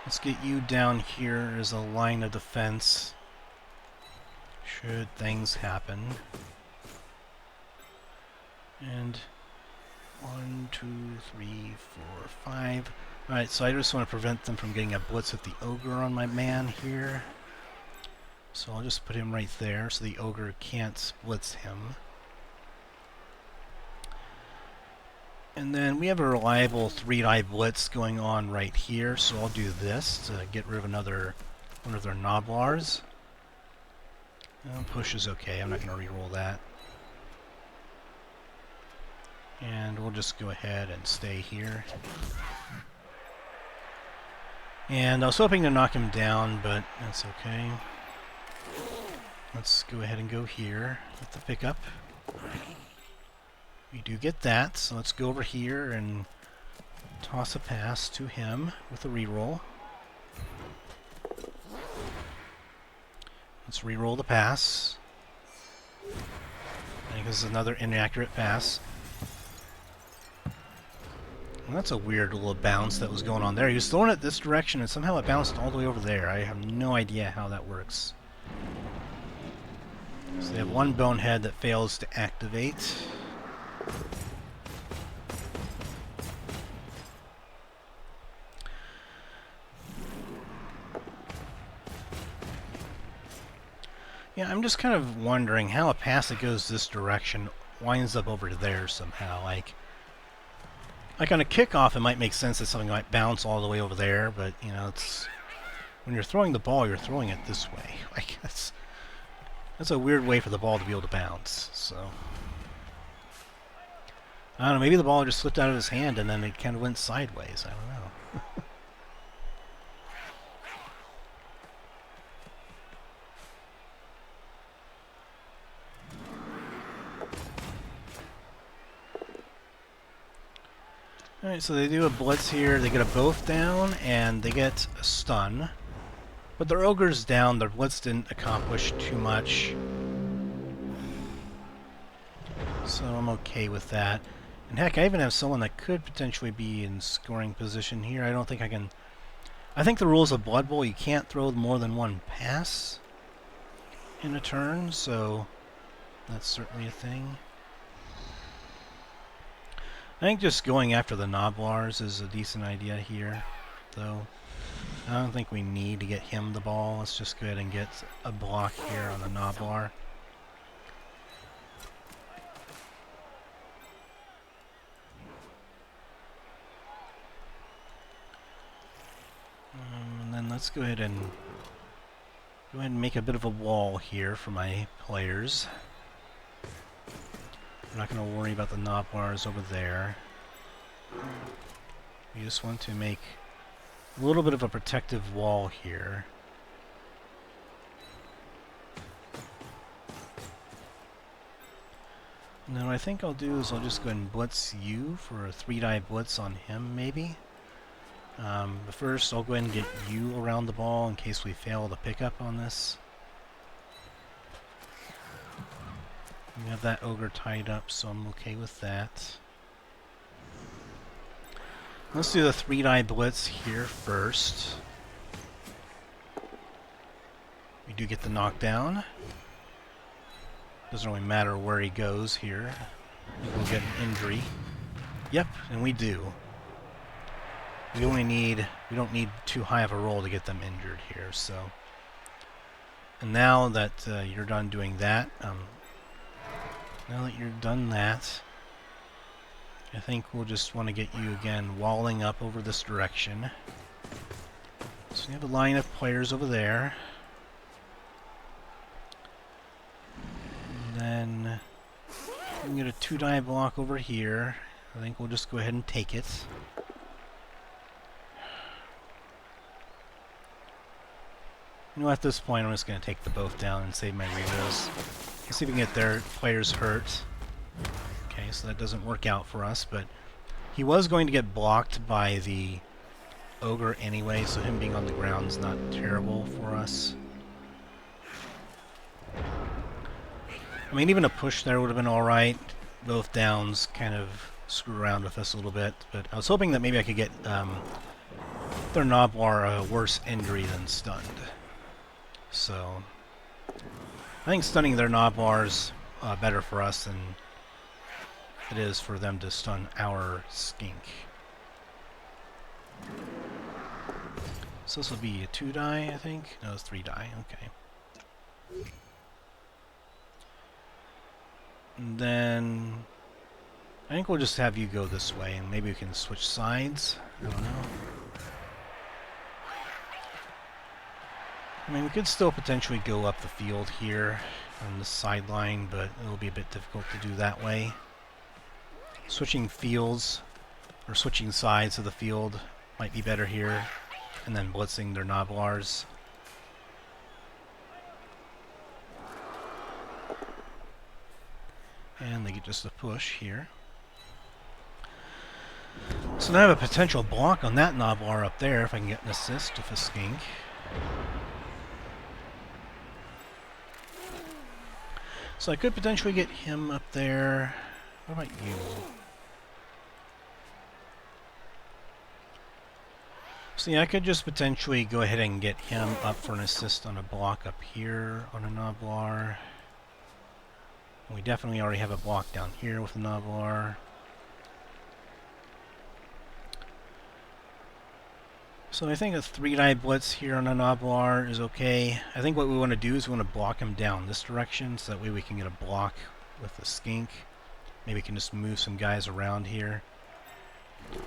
Speaker 1: Let's get you down here as a line of defense should things happen. And 1, 2, 3, 4, 5. Alright, so I just want to prevent them from getting a blitz with the Ogre on my man here. So I'll just put him right there so the Ogre can't blitz him. And then we have a reliable 3-die blitz going on right here, so I'll do this to get rid of one of their Noblars. Push is okay, I'm not going to reroll that. And we'll just go ahead and stay here. And I was hoping to knock him down, but that's okay. Let's go ahead and go here with the pickup. We do get that, so let's go over here and toss a pass to him with a reroll. Let's reroll the pass. I think this is another inaccurate pass. Well, that's a weird little bounce that was going on there. He was throwing it this direction and somehow it bounced all the way over there. I have no idea how that works. So they have one bonehead that fails to activate. Yeah, I'm just kind of wondering how a pass that goes this direction winds up over there somehow. Like on a kickoff, it might make sense that something might bounce all the way over there, but you know, it's when you're throwing the ball, you're throwing it this way. Like that's a weird way for the ball to be able to bounce. So I don't know. Maybe the ball just slipped out of his hand and then it kind of went sideways. I don't know. Alright, so they do a blitz here, they get a both down, and they get a stun. But their Ogre's down, their blitz didn't accomplish too much. So I'm okay with that. And heck, I even have someone that could potentially be in scoring position here. I don't think I can... I think the rules of Blood Bowl, you can't throw more than one pass in a turn, so that's certainly a thing. I think just going after the Noblars is a decent idea here, though. I don't think we need to get him the ball. Let's just go ahead and get a block here on the Noblar. And then let's go ahead and make a bit of a wall here for my players. I'm not going to worry about the Noblars over there. We just want to make a little bit of a protective wall here. And then what I think I'll do is I'll just go ahead and blitz you for a 3-die blitz on him, maybe. But first, I'll go ahead and get you around the ball in case we fail to pick up on this. We have that Ogre tied up, so I'm okay with that. Let's do the 3-die blitz here first. We do get the knockdown. Doesn't really matter where he goes here. We'll get an injury. Yep, and we do. We don't need too high of a roll to get them injured here, so. And now that you're done doing that, now that you're done that, I think we'll just want to get you again walling up over this direction. So we have a line of players over there. And then we can get a 2-die block over here. I think we'll just go ahead and take it. You know, at this point I'm just going to take the both down and save my rerows. Let's see if we can get their players hurt. Okay, so that doesn't work out for us, but he was going to get blocked by the Ogre anyway, so him being on the ground is not terrible for us. I mean, even a push there would have been alright. Both downs kind of screw around with us a little bit, but I was hoping that maybe I could get their Noblar a worse injury than stunned. So I think stunning their Noblar's better for us than it is for them to stun our Skink. So this will be a 2-die, I think? No, it's 3-die, okay. And then I think we'll just have you go this way, and maybe we can switch sides. I don't know. I mean, we could still potentially go up the field here on the sideline, but it'll be a bit difficult to do that way. Switching fields, or switching sides of the field might be better here, and then blitzing their Noblars. And they get just a push here. So now I have a potential block on that Noblar up there if I can get an assist with a Skink. So I could potentially get him up there. What about you? So yeah, I could just potentially go ahead and get him up for an assist on a block up here on a Noblar. We definitely already have a block down here with a Noblar. So I think a 3-die blitz here on a Noblar is okay. I think what we want to do is we want to block him down this direction, so that way we can get a block with the Skink. Maybe we can just move some guys around here.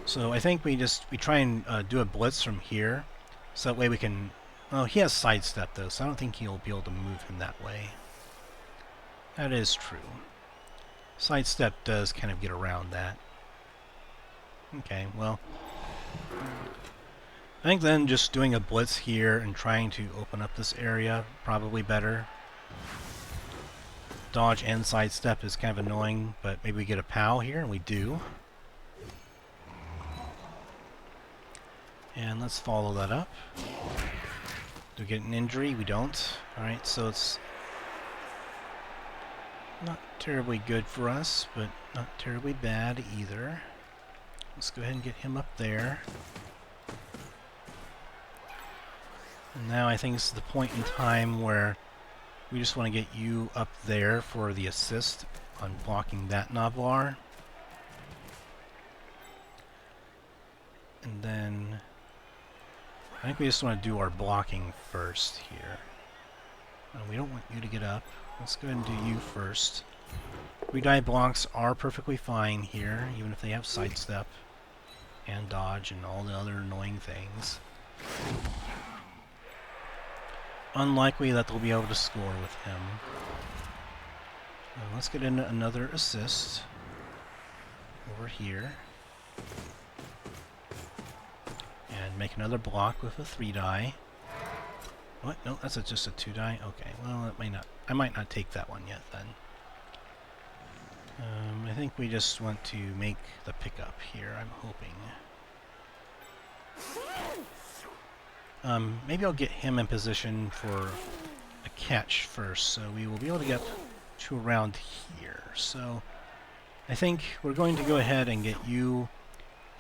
Speaker 1: So I think we try and do a blitz from here, so that way we can... Oh, he has sidestep though, so I don't think he'll be able to move him that way. That is true. Sidestep does kind of get around that. Okay, well... I think then just doing a blitz here and trying to open up this area probably better. Dodge and sidestep is kind of annoying, but maybe we get a POW here, and we do. And let's follow that up. Do we get an injury? We don't. Alright, so it's not terribly good for us, but not terribly bad either. Let's go ahead and get him up there. And now I think this is the point in time where we just want to get you up there for the assist on blocking that Noblar. And then I think we just want to do our blocking first here. We don't want you to get up. Let's go ahead and do you first. 3-die blocks are perfectly fine here, even if they have sidestep and dodge and all the other annoying things. Unlikely that they'll be able to score with him. Let's get in another assist over here. And make another block with a 3-die. What? No, that's just a 2-die? Okay, well, it may not. I might not take that one yet then. I think we just want to make the pickup here, I'm hoping. Maybe I'll get him in position for a catch first, so we will be able to get to around here. So I think we're going to go ahead and get you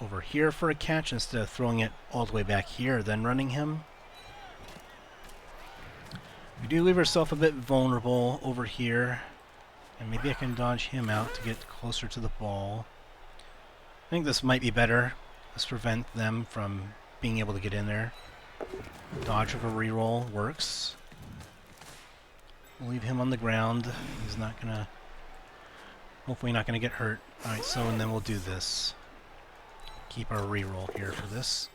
Speaker 1: over here for a catch instead of throwing it all the way back here, then running him. We do leave ourselves a bit vulnerable over here, and maybe I can dodge him out to get closer to the ball. I think this might be better. Let's prevent them from being able to get in there. Dodge of a reroll works. We'll leave him on the ground. He's not gonna... Hopefully not gonna get hurt. Alright, so and then we'll do this. Keep our reroll here for this.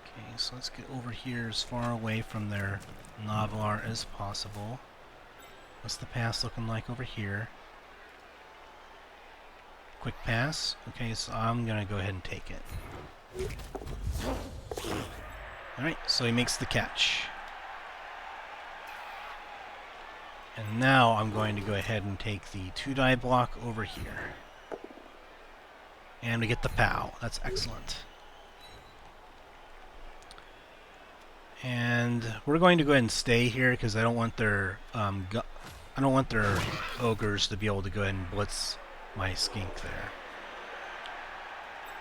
Speaker 1: Okay, so let's get over here as far away from their Noblar as possible. What's the pass looking like over here? Quick pass. Okay, so I'm gonna go ahead and take it. Alright, so he makes the catch. And now I'm going to go ahead and take the 2-die block over here. And we get the POW. That's excellent. And we're going to go ahead and stay here because I don't want their I don't want their ogres to be able to go ahead and blitz my skink there.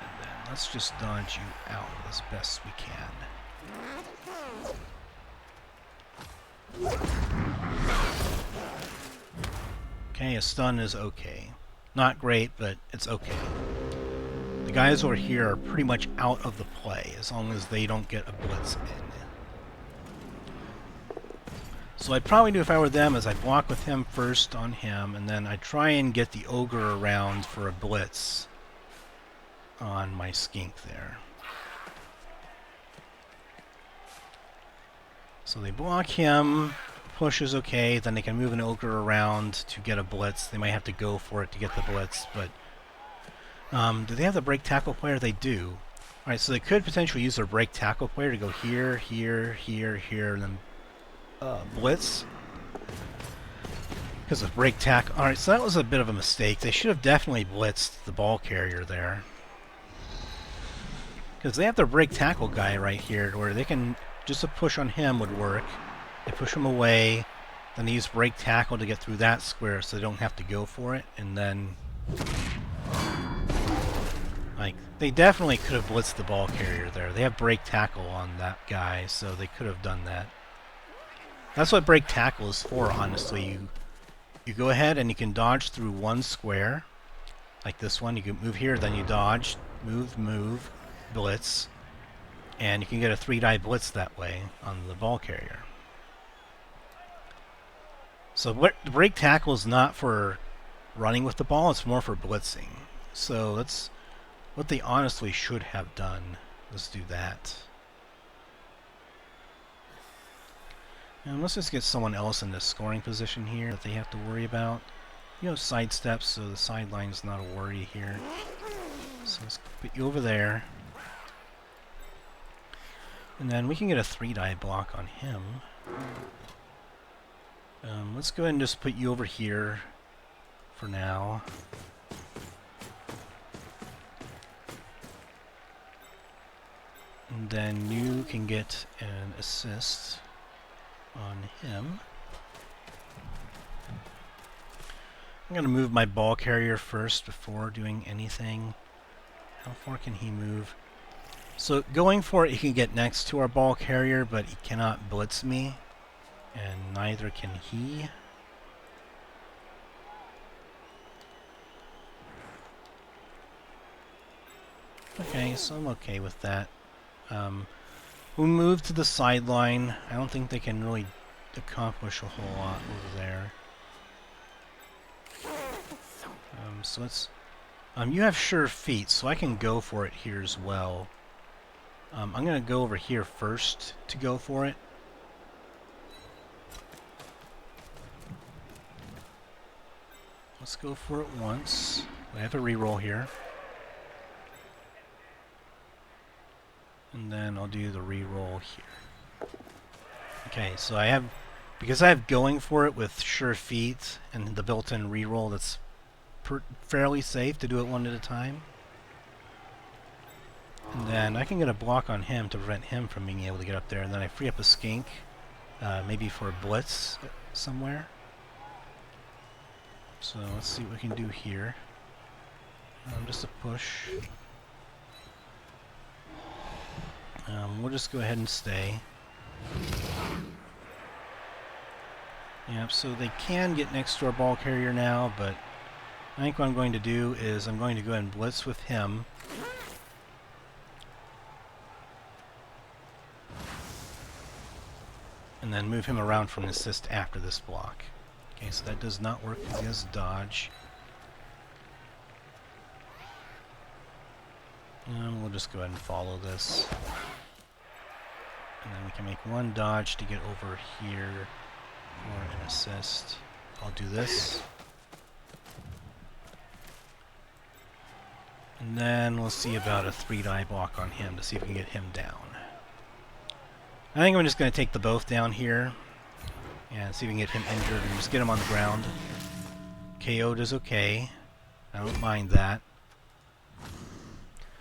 Speaker 1: And then let's just dodge you out as best we can. Okay, a stun is okay. Not great, but it's okay. The guys over here are pretty much out of the play as long as they don't get a blitz in. So I'd probably do if I were them is I'd block with him first on him, and then I'd try and get the ogre around for a blitz on my skink there. So they block him, push is okay, then they can move an ogre around to get a blitz. They might have to go for it to get the blitz, but do they have the break tackle player? They do. Alright, so they could potentially use their break tackle player to go here, here, here, here, and then blitz. Because of break tackle. Alright, so that was a bit of a mistake. They should have definitely blitzed the ball carrier there. Because they have their break tackle guy right here where they can, just a push on him would work. They push him away, then they use break tackle to get through that square so they don't have to go for it, and then like they definitely could have blitzed the ball carrier there. They have break tackle on that guy, so they could have done that. That's what break tackle is for, honestly. You go ahead and you can dodge through one square, like this one. You can move here, then you dodge, move, blitz, and you can get a 3-die blitz that way on the ball carrier. So the break tackle is not for running with the ball, it's more for blitzing. So that's what they honestly should have done. Let's do that. And let's just get someone else in the scoring position here that they have to worry about. You know, sidesteps, so the sideline's not a worry here. So let's put you over there. And then we can get a 3-die block on him. Let's go ahead and just put you over here for now. And then you can get an assist on him. I'm going to move my ball carrier first before doing anything. How far can he move? So going for it, he can get next to our ball carrier, but he cannot blitz me. And neither can he. Okay, so I'm okay with that. We'll move to the sideline. I don't think they can really accomplish a whole lot over there. So let's... you have sure feet, so I can go for it here as well. I'm going to go over here first to go for it. Let's go for it once. I have a reroll here. And then I'll do the reroll here. Okay, so I have, because I have going for it with sure feet and the built-in reroll, that's fairly safe to do it one at a time. And then I can get a block on him to prevent him from being able to get up there, and then I free up a skink, maybe for a blitz somewhere. So let's see what we can do here. Just a push. We'll just go ahead and stay. Yep, so they can get next to our ball carrier now, but I think what I'm going to do is I'm going to go ahead and blitz with him. And then move him around for an assist after this block. Okay, so that does not work because he has dodge. And we'll just go ahead and follow this. And then we can make one dodge to get over here for an assist. I'll do this. And then we'll see about a 3-die block on him to see if we can get him down. I think I'm just going to take the both down here and see if we can get him injured and just get him on the ground. KO'd is okay. I don't mind that.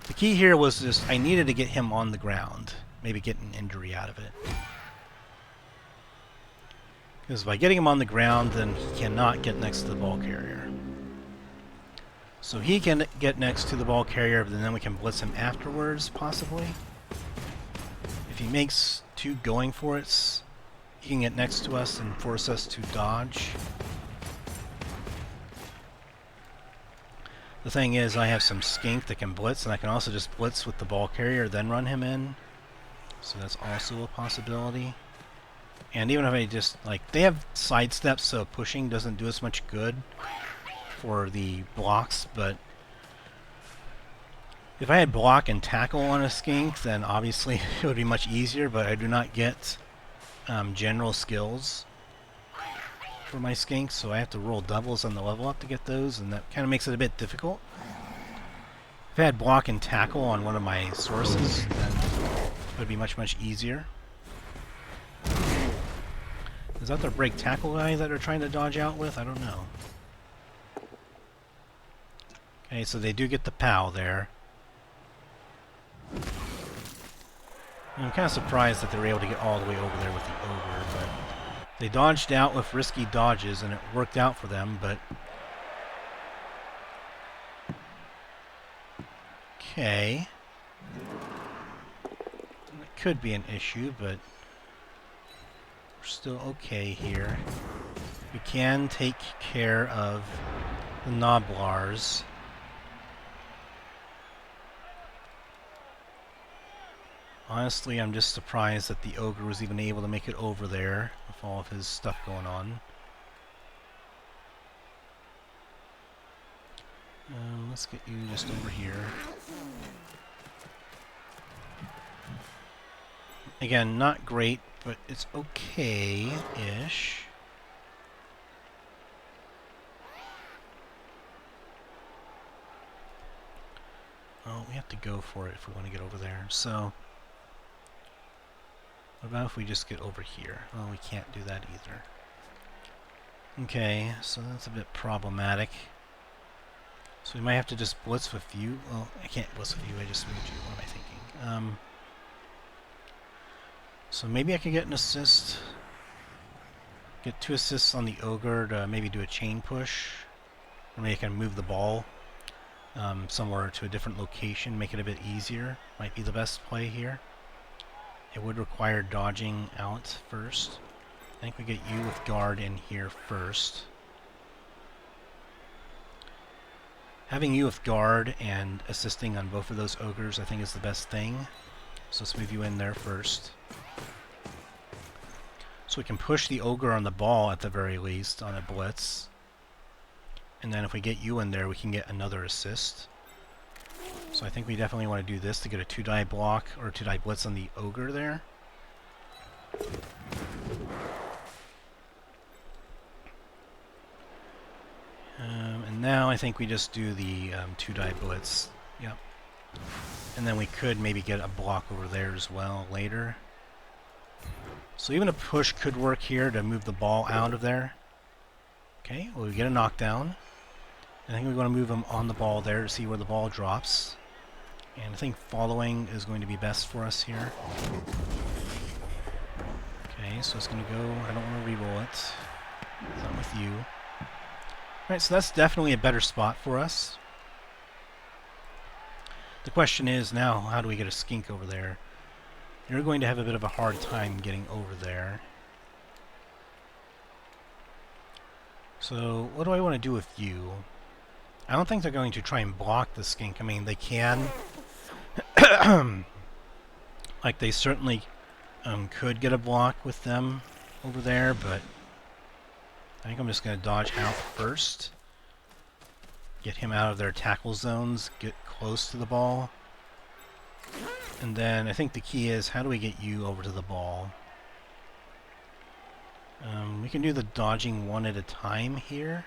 Speaker 1: The key here was just I needed to get him on the ground. Maybe get an injury out of it. Because by getting him on the ground, then he cannot get next to the ball carrier. So he can get next to the ball carrier, but then we can blitz him afterwards, possibly. If he makes 2 going for it, he can get next to us and force us to dodge. The thing is, I have some Skink that can blitz, and I can also just blitz with the ball carrier, then run him in. So that's also a possibility. And even if I just, like, they have sidesteps, so pushing doesn't do as much good for the blocks, but if I had block and tackle on a Skink, then obviously it would be much easier, but I do not get general skills for my Skink, so I have to roll doubles on the level up to get those, and that kind of makes it a bit difficult. If I had block and tackle on one of my Sauruses, then it would be much, much easier. Is that their break tackle guy that they're trying to dodge out with? I don't know. Okay, so they do get the POW there. And I'm kind of surprised that they were able to get all the way over there with the Ogre, but they dodged out with risky dodges and it worked out for them, but... Okay. It could be an issue, but we're still okay here. We can take care of the Noblars. Honestly, I'm just surprised that the Ogre was even able to make it over there with all of his stuff going on. Let's get you just over here. Again, not great, but it's okay-ish. Oh, we have to go for it if we want to get over there. So, what about if we just get over here? Oh, we can't do that either. Okay, so that's a bit problematic. So we might have to just blitz with you. Well, I can't blitz with you, I just moved you. What am I thinking? So maybe I could get an assist. Get 2 assists on the Ogre to maybe do a chain push. Or maybe I can move the ball somewhere to a different location, make it a bit easier. Might be the best play here. It would require dodging out first. I think we get you with guard in here first. Having you with guard and assisting on both of those Ogres I think is the best thing. So let's move you in there first. So we can push the Ogre on the ball at the very least on a blitz. And then if we get you in there we can get another assist. So I think we definitely want to do this to get a 2-die block or 2-die blitz on the Ogre there. And now I think we just do the 2-die blitz. Yep. And then we could maybe get a block over there as well later. So even a push could work here to move the ball out of there. Okay, well we get a knockdown. I think we want to move him on the ball there to see where the ball drops. And I think following is going to be best for us here. Okay, so it's going to go... I don't want to reroll it. Not with you. Alright, so that's definitely a better spot for us. The question is now, how do we get a Skink over there? You're going to have a bit of a hard time getting over there. So, what do I want to do with you? I don't think they're going to try and block the Skink. I mean, they can. Like, they certainly could get a block with them over there, but I think I'm just going to dodge out first. Get him out of their tackle zones, get close to the ball. And then I think the key is, how do we get you over to the ball? We can do the dodging one at a time here.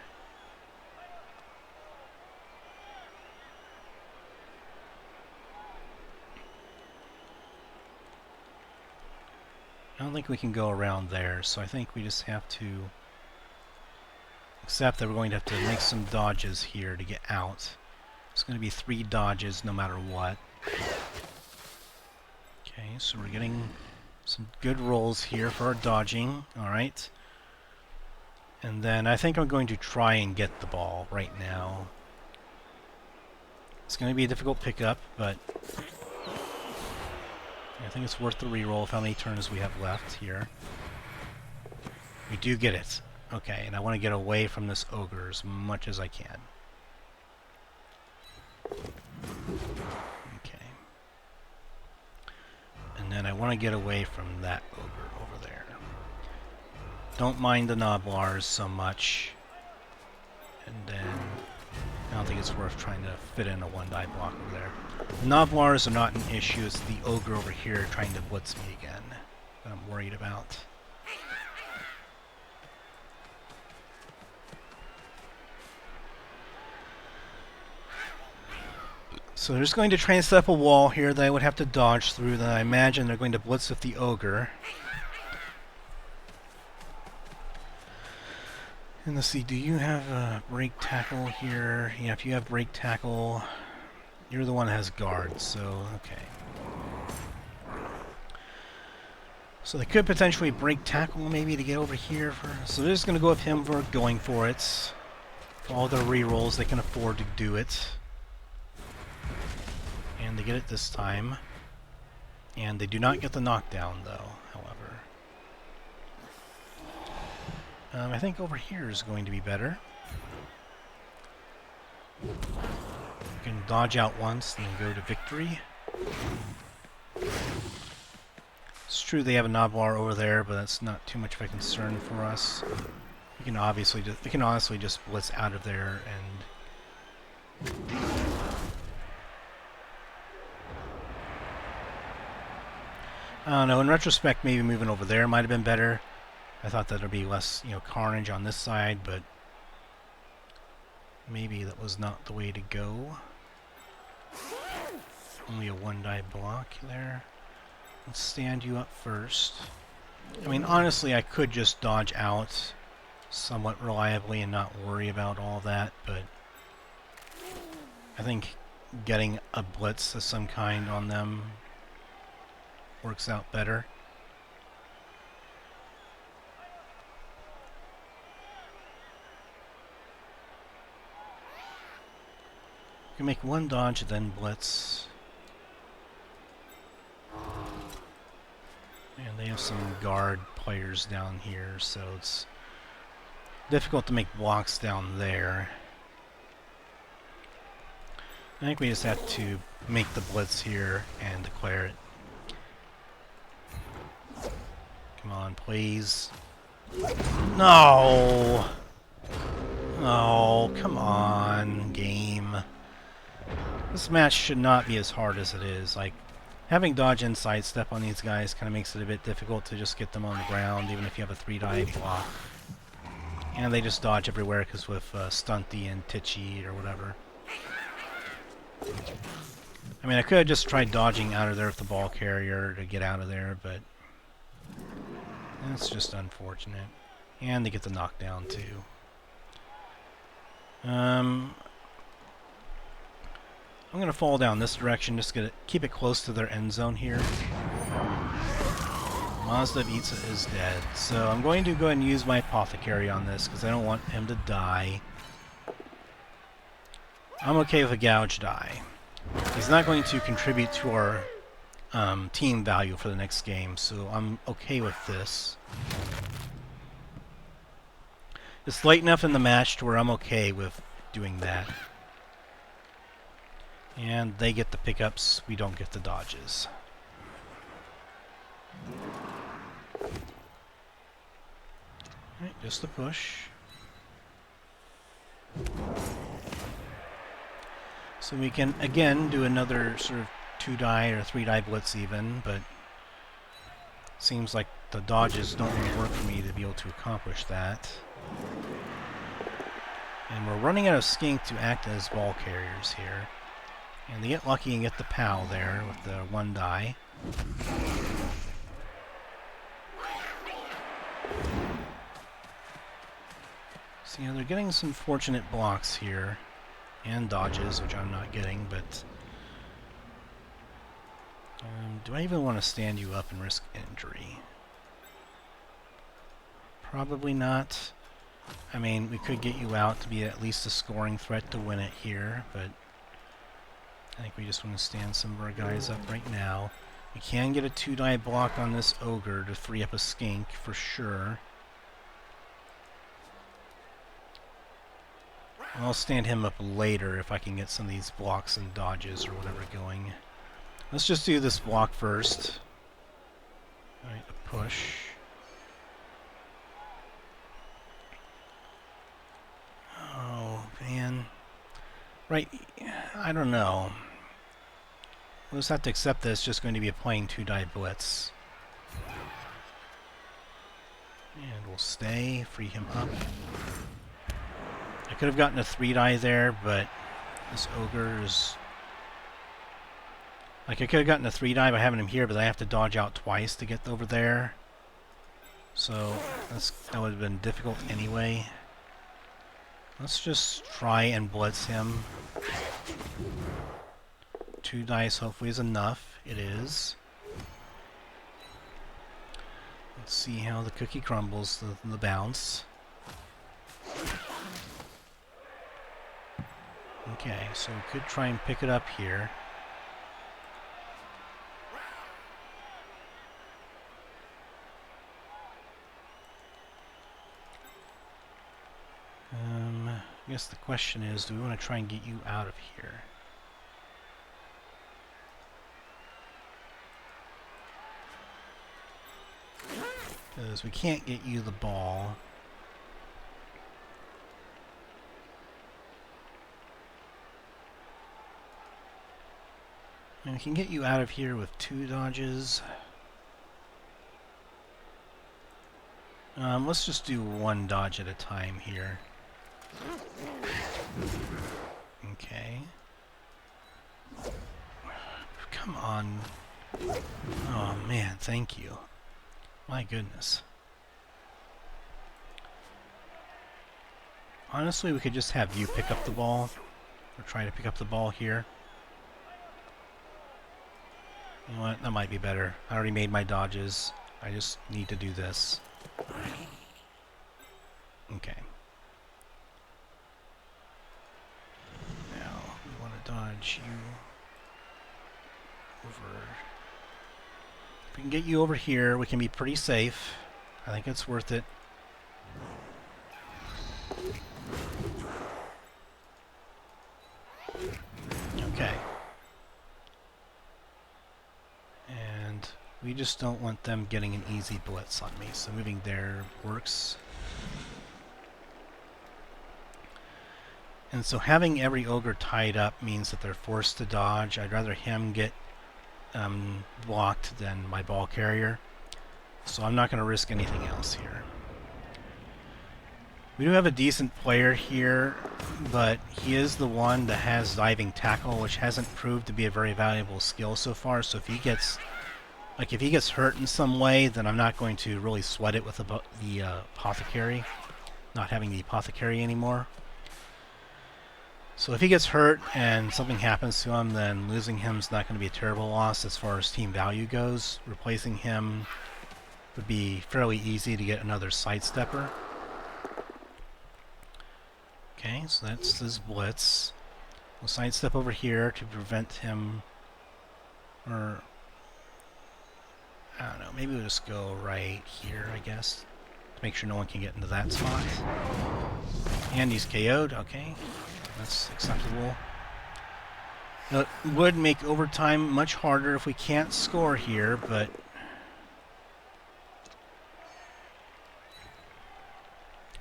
Speaker 1: I don't think we can go around there, so I think we just have to accept that we're going to have to make some dodges here to get out. It's going to be 3 dodges no matter what. Okay, so we're getting some good rolls here for our dodging. Alright. And then I think I'm going to try and get the ball right now. It's going to be a difficult pickup, but I think it's worth the reroll of how many turns we have left here. We do get it. Okay, and I want to get away from this ogre as much as I can. Okay. And then I want to get away from that ogre over there. Don't mind the Noblars so much. And then I don't think it's worth trying to fit in a one-die block over there. The Noblars are not an issue, it's the ogre over here trying to blitz me again that I'm worried about. So they're just going to try and set up a wall here that I would have to dodge through. Then I imagine they're going to blitz with the ogre. And let's see, do you have a break tackle here? Yeah, if you have break tackle, you're the one that has guard, so okay. So they could potentially break tackle maybe to get over here. So they're just going to go with him for going for it. For all their rerolls, they can afford to do it. And they get it this time. And they do not get the knockdown, though, however. I think over here is going to be better. You can dodge out once and then go to victory. It's true they have a Noblar over there, but that's not too much of a concern for us. We can honestly just blitz out of there and I don't know, in retrospect maybe moving over there might have been better. I thought that there'd be less, carnage on this side, but maybe that was not the way to go. Only a one-die block there. Let's stand you up first. I mean, honestly, I could just dodge out somewhat reliably and not worry about all that, but I think getting a blitz of some kind on them works out better. You can make one dodge, then blitz. And they have some guard players down here, so it's difficult to make blocks down there. I think we just have to make the blitz here and declare it. Come on, please. No! Oh, come on, game. This match should not be as hard as it is. Like, having dodge and sidestep on these guys kind of makes it a bit difficult to just get them on the ground, even if you have a 3-die block. And they just dodge everywhere because with Stunty and Titchy or whatever. I mean, I could have just tried dodging out of there with the ball carrier to get out of there, but that's just unfortunate. And they get the knockdown too. I'm going to fall down this direction, just to keep it close to their end zone here. Mazda of Itza is dead, so I'm going to go ahead and use my Apothecary on this, because I don't want him to die. I'm okay with a gouge die. He's not going to contribute to our team value for the next game, so I'm okay with this. It's late enough in the match to where I'm okay with doing that. And they get the pickups, we don't get the dodges. Alright, just a push. So we can again do another sort of 2-die or 3-die blitz even, but seems like the dodges don't really work for me to be able to accomplish that. And we're running out of Skink to act as ball carriers here. And they get lucky and get the POW there with the 1-die. So yeah, they're getting some fortunate blocks here. And dodges, which I'm not getting, but do I even want to stand you up and risk injury? Probably not. I mean, we could get you out to be at least a scoring threat to win it here, but I think we just want to stand some of our guys up right now. We can get a 2-die block on this Ogre to free up a Skink, for sure. I'll stand him up later if I can get some of these blocks and dodges or whatever going. Let's just do this block first. Alright, a push. Oh, man. Right, I don't know. We'll just have to accept that it's just going to be a plain 2-die blitz. And we'll stay, free him up. I could have gotten a 3-die there, but this Ogre is... Like, I could have gotten a 3-die by having him here, but I have to dodge out twice to get over there. So, that would have been difficult anyway. Let's just try and blitz him. 2 dice hopefully is enough. It is. Let's see how the cookie crumbles, the bounce. Okay, so we could try and pick it up here. I guess the question is, do we want to try and get you out of here? Because we can't get you the ball. And we can get you out of here with 2 dodges. Let's just do 1 dodge at a time here. Okay. Come on. Oh man, thank you. My goodness. Honestly, we could just have you pick up the ball. Or try to pick up the ball here. You know what? That might be better. I already made my dodges. I just need to do this. Okay. Now, we want to dodge you over. If we can get you over here, we can be pretty safe. I think it's worth it. Okay. And we just don't want them getting an easy blitz on me, so moving there works. And so having every Ogre tied up means that they're forced to dodge. I'd rather him get blocked than my ball carrier. So I'm not going to risk anything else here. We do have a decent player here, but he is the one that has diving tackle, which hasn't proved to be a very valuable skill so far. So if he gets hurt in some way, then I'm not going to really sweat it with the apothecary, not having the apothecary anymore. So if he gets hurt and something happens to him, then losing him is not going to be a terrible loss as far as team value goes. Replacing him would be fairly easy to get another sidestepper. Okay, so that's his blitz. We'll sidestep over here to prevent him, or I don't know, maybe we'll just go right here, I guess, to make sure no one can get into that spot. And he's KO'd, okay. That's acceptable. Now, it would make overtime much harder if we can't score here, but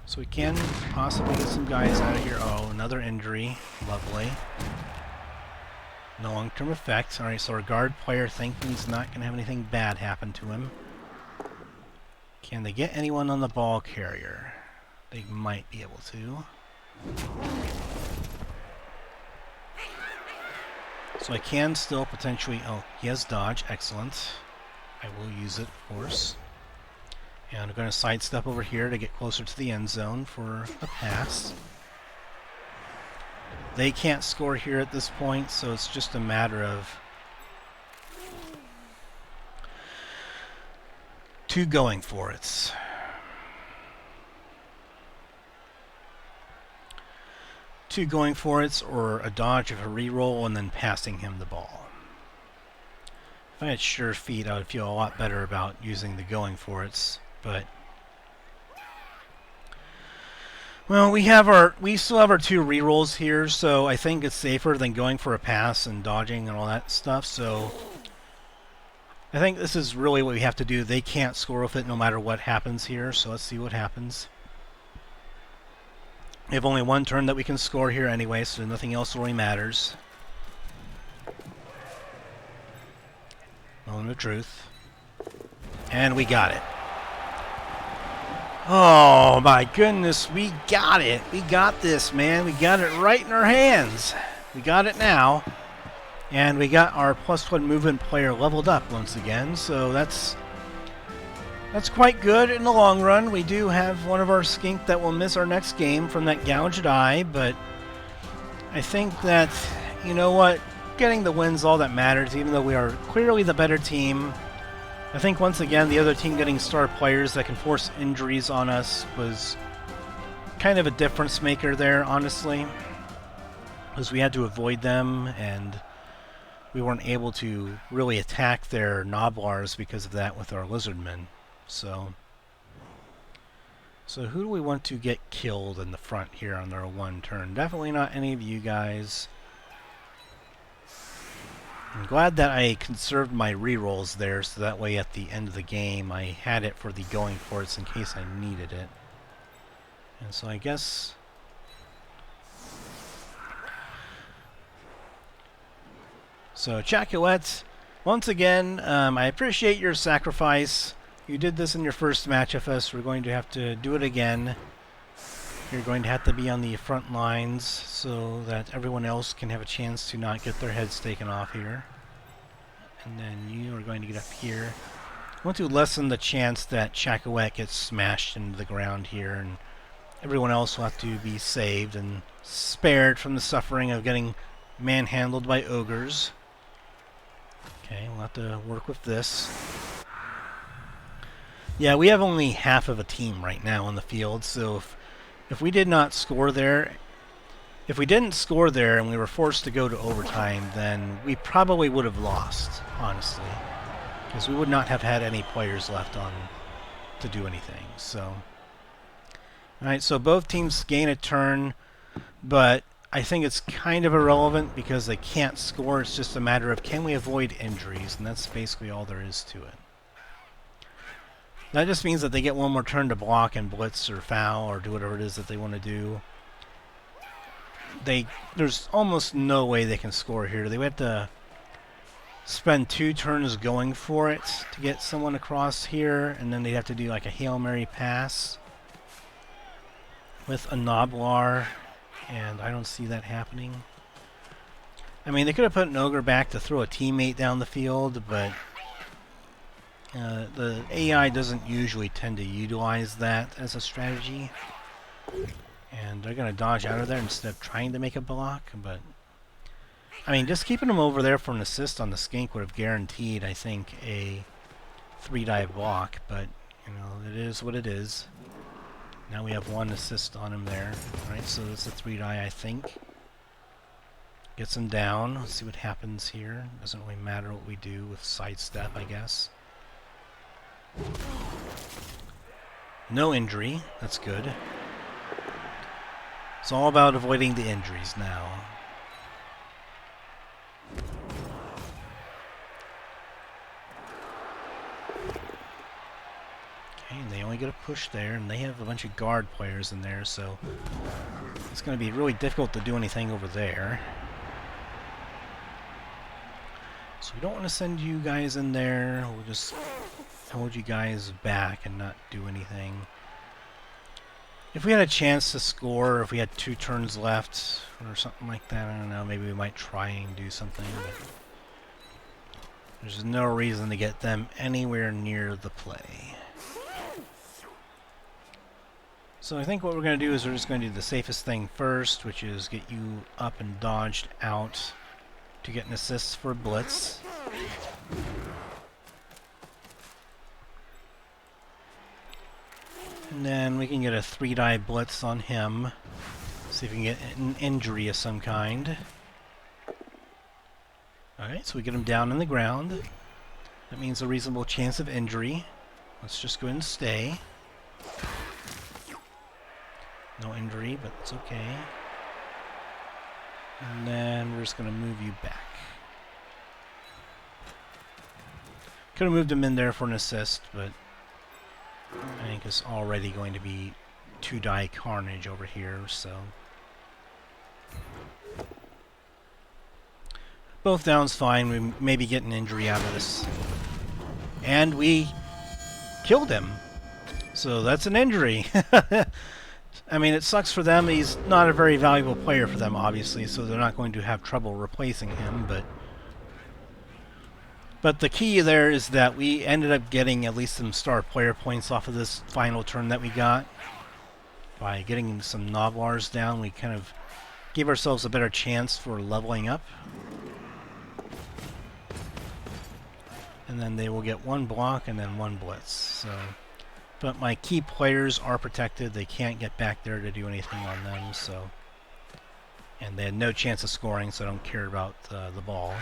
Speaker 1: so we can possibly get some guys out of here. Oh, another injury. Lovely. No long-term effects. Alright, so our guard player thankfully is not going to have anything bad happen to him. Can they get anyone on the ball carrier? They might be able to. So I can still potentially... Oh, he has dodge. Excellent. I will use it, of course. And I'm going to sidestep over here to get closer to the end zone for a pass. They can't score here at this point, so it's just a matter of two going for it. 2 going for it or a dodge of a reroll and then passing him the ball. If I had sure feet, I would feel a lot better about using the going for it, but well, we still have our 2 rerolls here, so I think it's safer than going for a pass and dodging and all that stuff. So I think this is really what we have to do. They can't score with it no matter what happens here, so let's see what happens. We have only 1 turn that we can score here anyway, so nothing else really matters. Telling the truth. And we got it. Oh my goodness, we got it. We got this, man. We got it right in our hands. We got it now. And we got our +1 movement player leveled up once again, so that's quite good in the long run. We do have one of our skink that will miss our next game from that gouged eye, but I think that, you know what, getting the win's all that matters, even though we are clearly the better team. I think once again the other team getting star players that can force injuries on us was kind of a difference maker there, honestly, because we had to avoid them and we weren't able to really attack their Noblars because of that with our Lizardmen. So who do we want to get killed in the front here on their 1 turn? Definitely not any of you guys. I'm glad that I conserved my rerolls there, so that way at the end of the game I had it for the going for it in case I needed it. And so I guess so Chaqkoet, once again, I appreciate your sacrifice. You did this in your first match with us. We're going to have to do it again. You're going to have to be on the front lines so that everyone else can have a chance to not get their heads taken off here. And then you are going to get up here. I want to lessen the chance that Chaqkoet gets smashed into the ground here, and everyone else will have to be saved and spared from the suffering of getting manhandled by ogres. Okay, we'll have to work with this. Yeah, we have only half of a team right now on the field, so if we did not score there, if we didn't score there and we were forced to go to overtime, then we probably would have lost, honestly, because we would not have had any players left on to do anything. So, alright, so both teams gain a turn, but I think it's kind of irrelevant because they can't score. It's just a matter of can we avoid injuries, and that's basically all there is to it. That just means that they get 1 more turn to block and blitz or foul or do whatever it is that they want to do. There's almost no way they can score here. They would have to spend 2 turns going for it to get someone across here, and then they'd have to do like a Hail Mary pass with a Noblar, and I don't see that happening. I mean, they could have put an Ogre back to throw a teammate down the field, but the AI doesn't usually tend to utilize that as a strategy. And they're going to dodge out of there instead of trying to make a block. But I mean, just keeping them over there for an assist on the skink would have guaranteed, I think, a 3-die block. But, you know, it is what it is. Now we have 1 assist on him there. Alright, so it's a 3-die, I think. Gets him down. Let's see what happens here. Doesn't really matter what we do with sidestep, I guess. No injury. That's good. It's all about avoiding the injuries now. Okay, and they only get a push there, and they have a bunch of guard players in there, so it's going to be really difficult to do anything over there. So we don't want to send you guys in there. We'll just hold you guys back and not do anything. If we had a chance to score, if we had 2 turns left or something like that, I don't know, maybe we might try and do something, but there's no reason to get them anywhere near the play. So I think what we're going to do is we're just going to do the safest thing first, which is get you up and dodged out to get an assist for blitz. And then we can get a 3-die blitz on him. See if we can get an injury of some kind. Alright, so we get him down on the ground. That means a reasonable chance of injury. Let's just go ahead and stay. No injury, but it's okay. And then we're just going to move you back. Could have moved him in there for an assist, but I think it's already going to be 2-die carnage over here, so... Both down's fine. We maybe get an injury out of this. And we killed him. So that's an injury. I mean, it sucks for them. He's not a very valuable player for them, obviously, so they're not going to have trouble replacing him, but the key there is that we ended up getting at least some star player points off of this final turn that we got. By getting some Noblars down, we kind of gave ourselves a better chance for leveling up. And then they will get 1 block and then 1 blitz. So, but my key players are protected. They can't get back there to do anything on them. So, and they had no chance of scoring, so I don't care about the ball.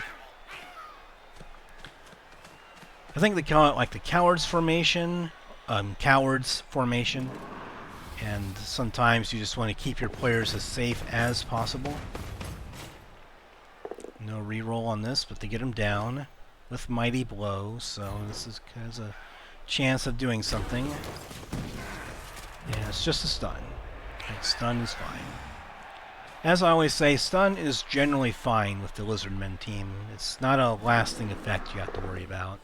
Speaker 1: I think they call it like the cowards formation, and sometimes you just want to keep your players as safe as possible. No reroll on this, but they get him down with Mighty Blow, so this has a chance of doing something. Yeah, it's just a stun. And stun is fine. As I always say, stun is generally fine with the Lizardman team. It's not a lasting effect you have to worry about.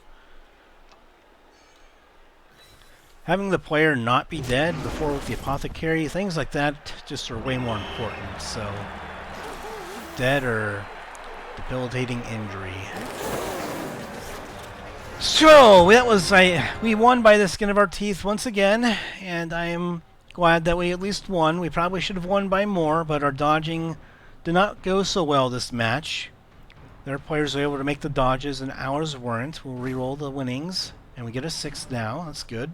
Speaker 1: Having the player not be dead before with the apothecary, things like that just are way more important. So, dead or debilitating injury. So, that was, we won by the skin of our teeth once again, and I am glad that we at least won. We probably should have won by more, but our dodging did not go so well this match. Their players were able to make the dodges and ours weren't. We'll re-roll the winnings, and we get a 6 now. That's good.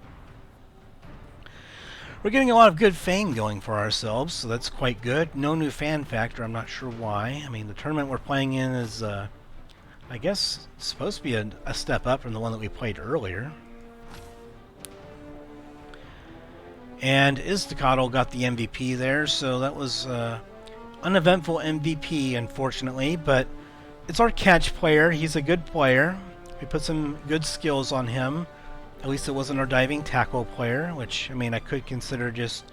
Speaker 1: We're getting a lot of good fame going for ourselves, so that's quite good. No new fan factor, I'm not sure why. I mean, the tournament we're playing in is, I guess, supposed to be a step up from the one that we played earlier. And Iztacotol got the MVP there, so that was uneventful MVP, unfortunately, but it's our catch player. He's a good player. We put some good skills on him. At least it wasn't our diving tackle player, which, I mean, I could consider just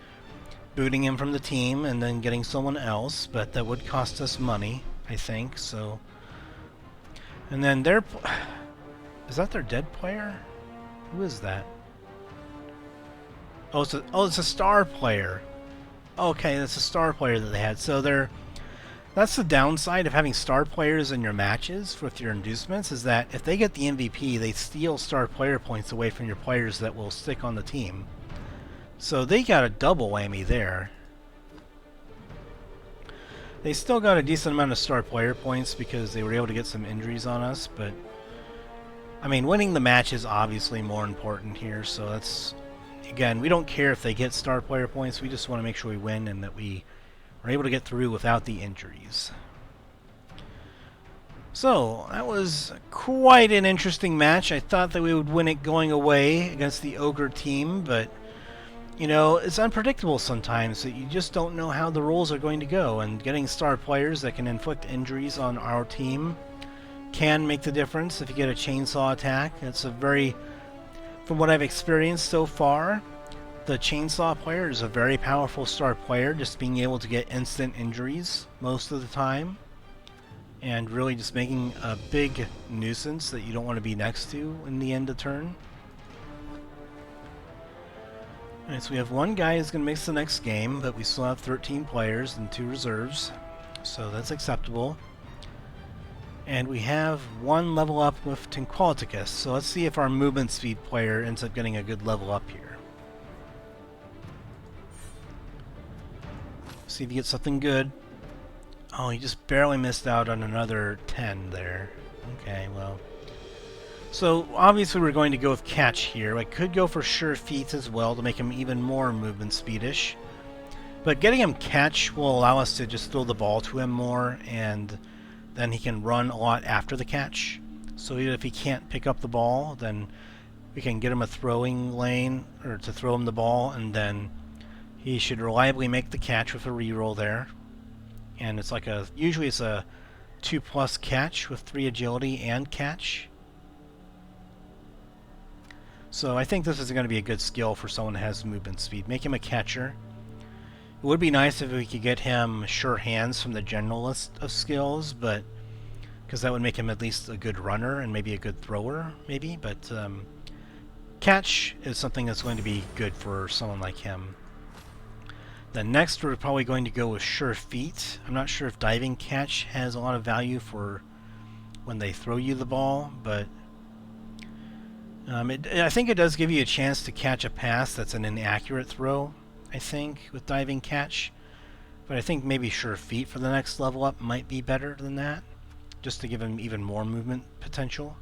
Speaker 1: booting him from the team and then getting someone else, but that would cost us money, I think, so... And then their... Is that their dead player? Who is that? Oh, it's a star player. Okay, that's a star player that they had. So they're... That's the downside of having star players in your matches with your inducements, is that if they get the MVP, they steal star player points away from your players that will stick on the team. So they got a double whammy there. They still got a decent amount of star player points because they were able to get some injuries on us, but I mean, winning the match is obviously more important here, so that's... Again, we don't care if they get star player points, we just want to make sure we win and that we are able to get through without the injuries. So, that was quite an interesting match. I thought that we would win it going away against the Ogre team, but, you know, it's unpredictable sometimes that you just don't know how the rules are going to go, and getting star players that can inflict injuries on our team can make the difference if you get a chainsaw attack. It's a very... From what I've experienced so far, the chainsaw player is a very powerful star player, just being able to get instant injuries most of the time, and really just making a big nuisance that you don't want to be next to in the end of turn. Alright, so we have one guy who's going to mix the next game, but we still have 13 players and 2 reserves, so that's acceptable. And we have 1 level up with Tenqulaticus, so let's see if our movement speed player ends up getting a good level up here. See if he gets something good. Oh, he just barely missed out on another 10 there. Okay, well. So, obviously we're going to go with catch here. I could go for sure feet as well to make him even more movement speedish. But getting him catch will allow us to just throw the ball to him more, and then he can run a lot after the catch. So even if he can't pick up the ball, then we can get him a throwing lane, or to throw him the ball, and then he should reliably make the catch with a reroll there. And it's like usually it's a 2+ catch with 3 agility and catch. So I think this is going to be a good skill for someone that has movement speed. Make him a catcher. It would be nice if we could get him sure hands from the general list of skills, but because that would make him at least a good runner and maybe a good thrower, maybe. But catch is something that's going to be good for someone like him. Then next we're probably going to go with sure feet. I'm not sure if diving catch has a lot of value for when they throw you the ball, but I think it does give you a chance to catch a pass that's an inaccurate throw, I think, with diving catch. But I think maybe sure feet for the next level up might be better than that, just to give him even more movement potential.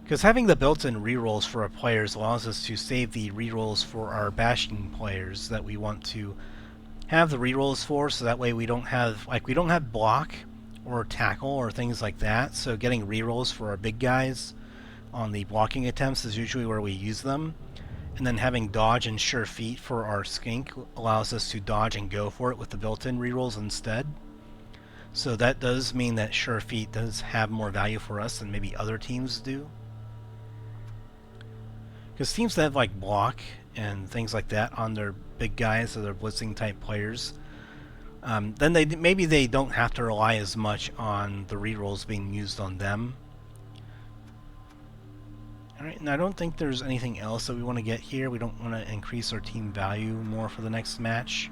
Speaker 1: Because having the built-in rerolls for our players allows us to save the rerolls for our bashing players that we want to have the rerolls for, so that way we don't have block or tackle or things like that. So getting rerolls for our big guys on the blocking attempts is usually where we use them. And then having dodge and sure feet for our skink allows us to dodge and go for it with the built-in rerolls instead. So that does mean that sure feet does have more value for us than maybe other teams do. Because teams that have like block and things like that on their big guys or their blitzing type players, then maybe they don't have to rely as much on the rerolls being used on them. Alright, and I don't think there's anything else that we want to get here. We don't want to increase our team value more for the next match.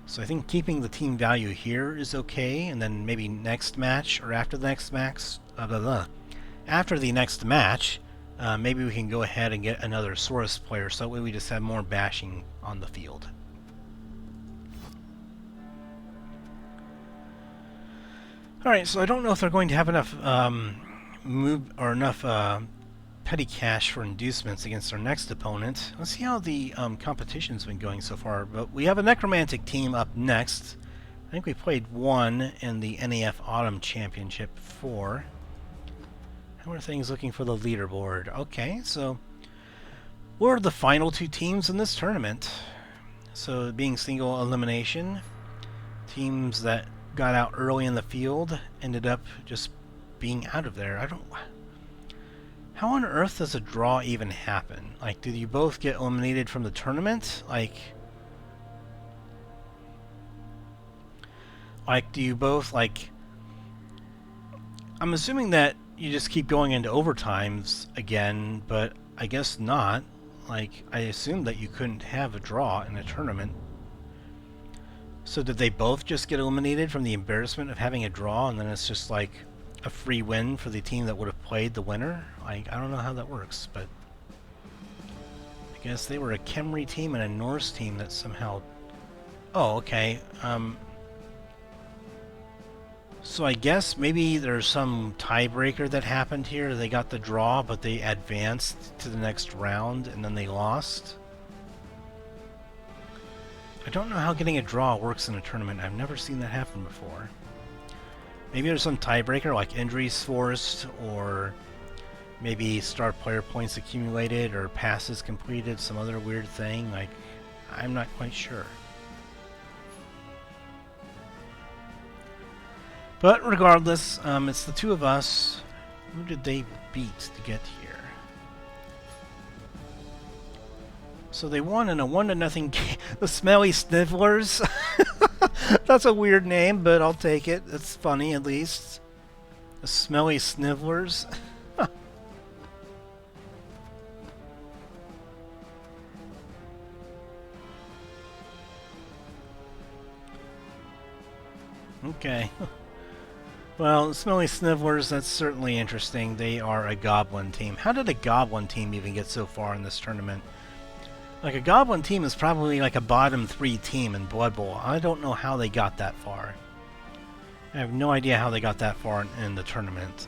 Speaker 1: So I think keeping the team value here is okay, and then maybe next match or after the next match, maybe we can go ahead and get another Saurus player, so that way we just have more bashing on the field. Alright, so I don't know if they're going to have enough petty cash for inducements against our next opponent. Let's see how the competition's been going so far. But we have a necromantic team up next. I think we played one in the NAF Autumn Championship before. How are things looking for the leaderboard? Okay, so we're the final 2 teams in this tournament. So being single elimination, teams that got out early in the field ended up just being out of there. How on earth does a draw even happen? Like, do you both get eliminated from the tournament? Like do you both, I'm assuming that you just keep going into overtimes again, but I guess not. Like, I assumed that you couldn't have a draw in a tournament. So did they both just get eliminated from the embarrassment of having a draw, and then it's just like a free win for the team that would have played the winner? I don't know how that works, but I guess they were a Khemri team and a Norse team that somehow... Oh, okay. So I guess maybe there's some tiebreaker that happened here. They got the draw, but they advanced to the next round, and then they lost. I don't know how getting a draw works in a tournament. I've never seen that happen before. Maybe there's some tiebreaker, like injuries forced, or maybe star player points accumulated, or passes completed, some other weird thing. Like, I'm not quite sure. But regardless, it's the 2 of us. Who did they beat to get here? So they won in a 1-0 game. The Smelly Snivelers. That's a weird name, but I'll take it. It's funny, at least. The Smelly Snivelers. Okay. Well, Smelly Snivelers, that's certainly interesting. They are a Goblin team. How did a Goblin team even get so far in this tournament? Like, a Goblin team is probably like a bottom 3 team in Blood Bowl. I don't know how they got that far. I have no idea how they got that far in the tournament.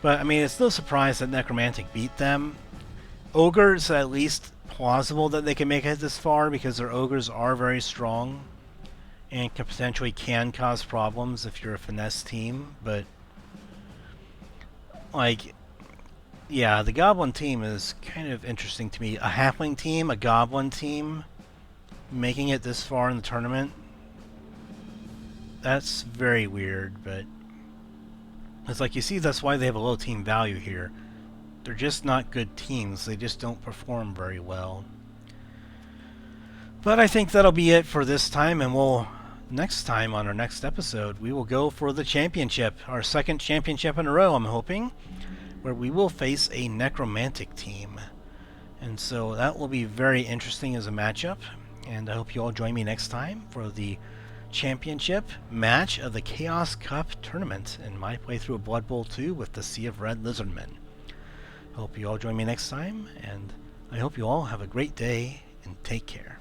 Speaker 1: But, I mean, it's no surprise that Necromantic beat them. Ogres at least plausible that they can make it this far because their ogres are very strong and potentially can cause problems if you're a finesse team, but like, yeah, the goblin team is kind of interesting to me. A halfling team, a goblin team, making it this far in the tournament, that's very weird, but it's like, you see, that's why they have a low team value here. They're just not good teams. They just don't perform very well. But I think that'll be it for this time, and we'll, next time on our next episode, we will go for the championship, our second championship in a row, I'm hoping, where we will face a necromantic team. And so that will be very interesting as a matchup, and I hope you all join me next time for the championship match of the Chaos Cup tournament in my playthrough of Blood Bowl 2 with the Sea of Red Lizardmen. I hope you all join me next time, and I hope you all have a great day and take care.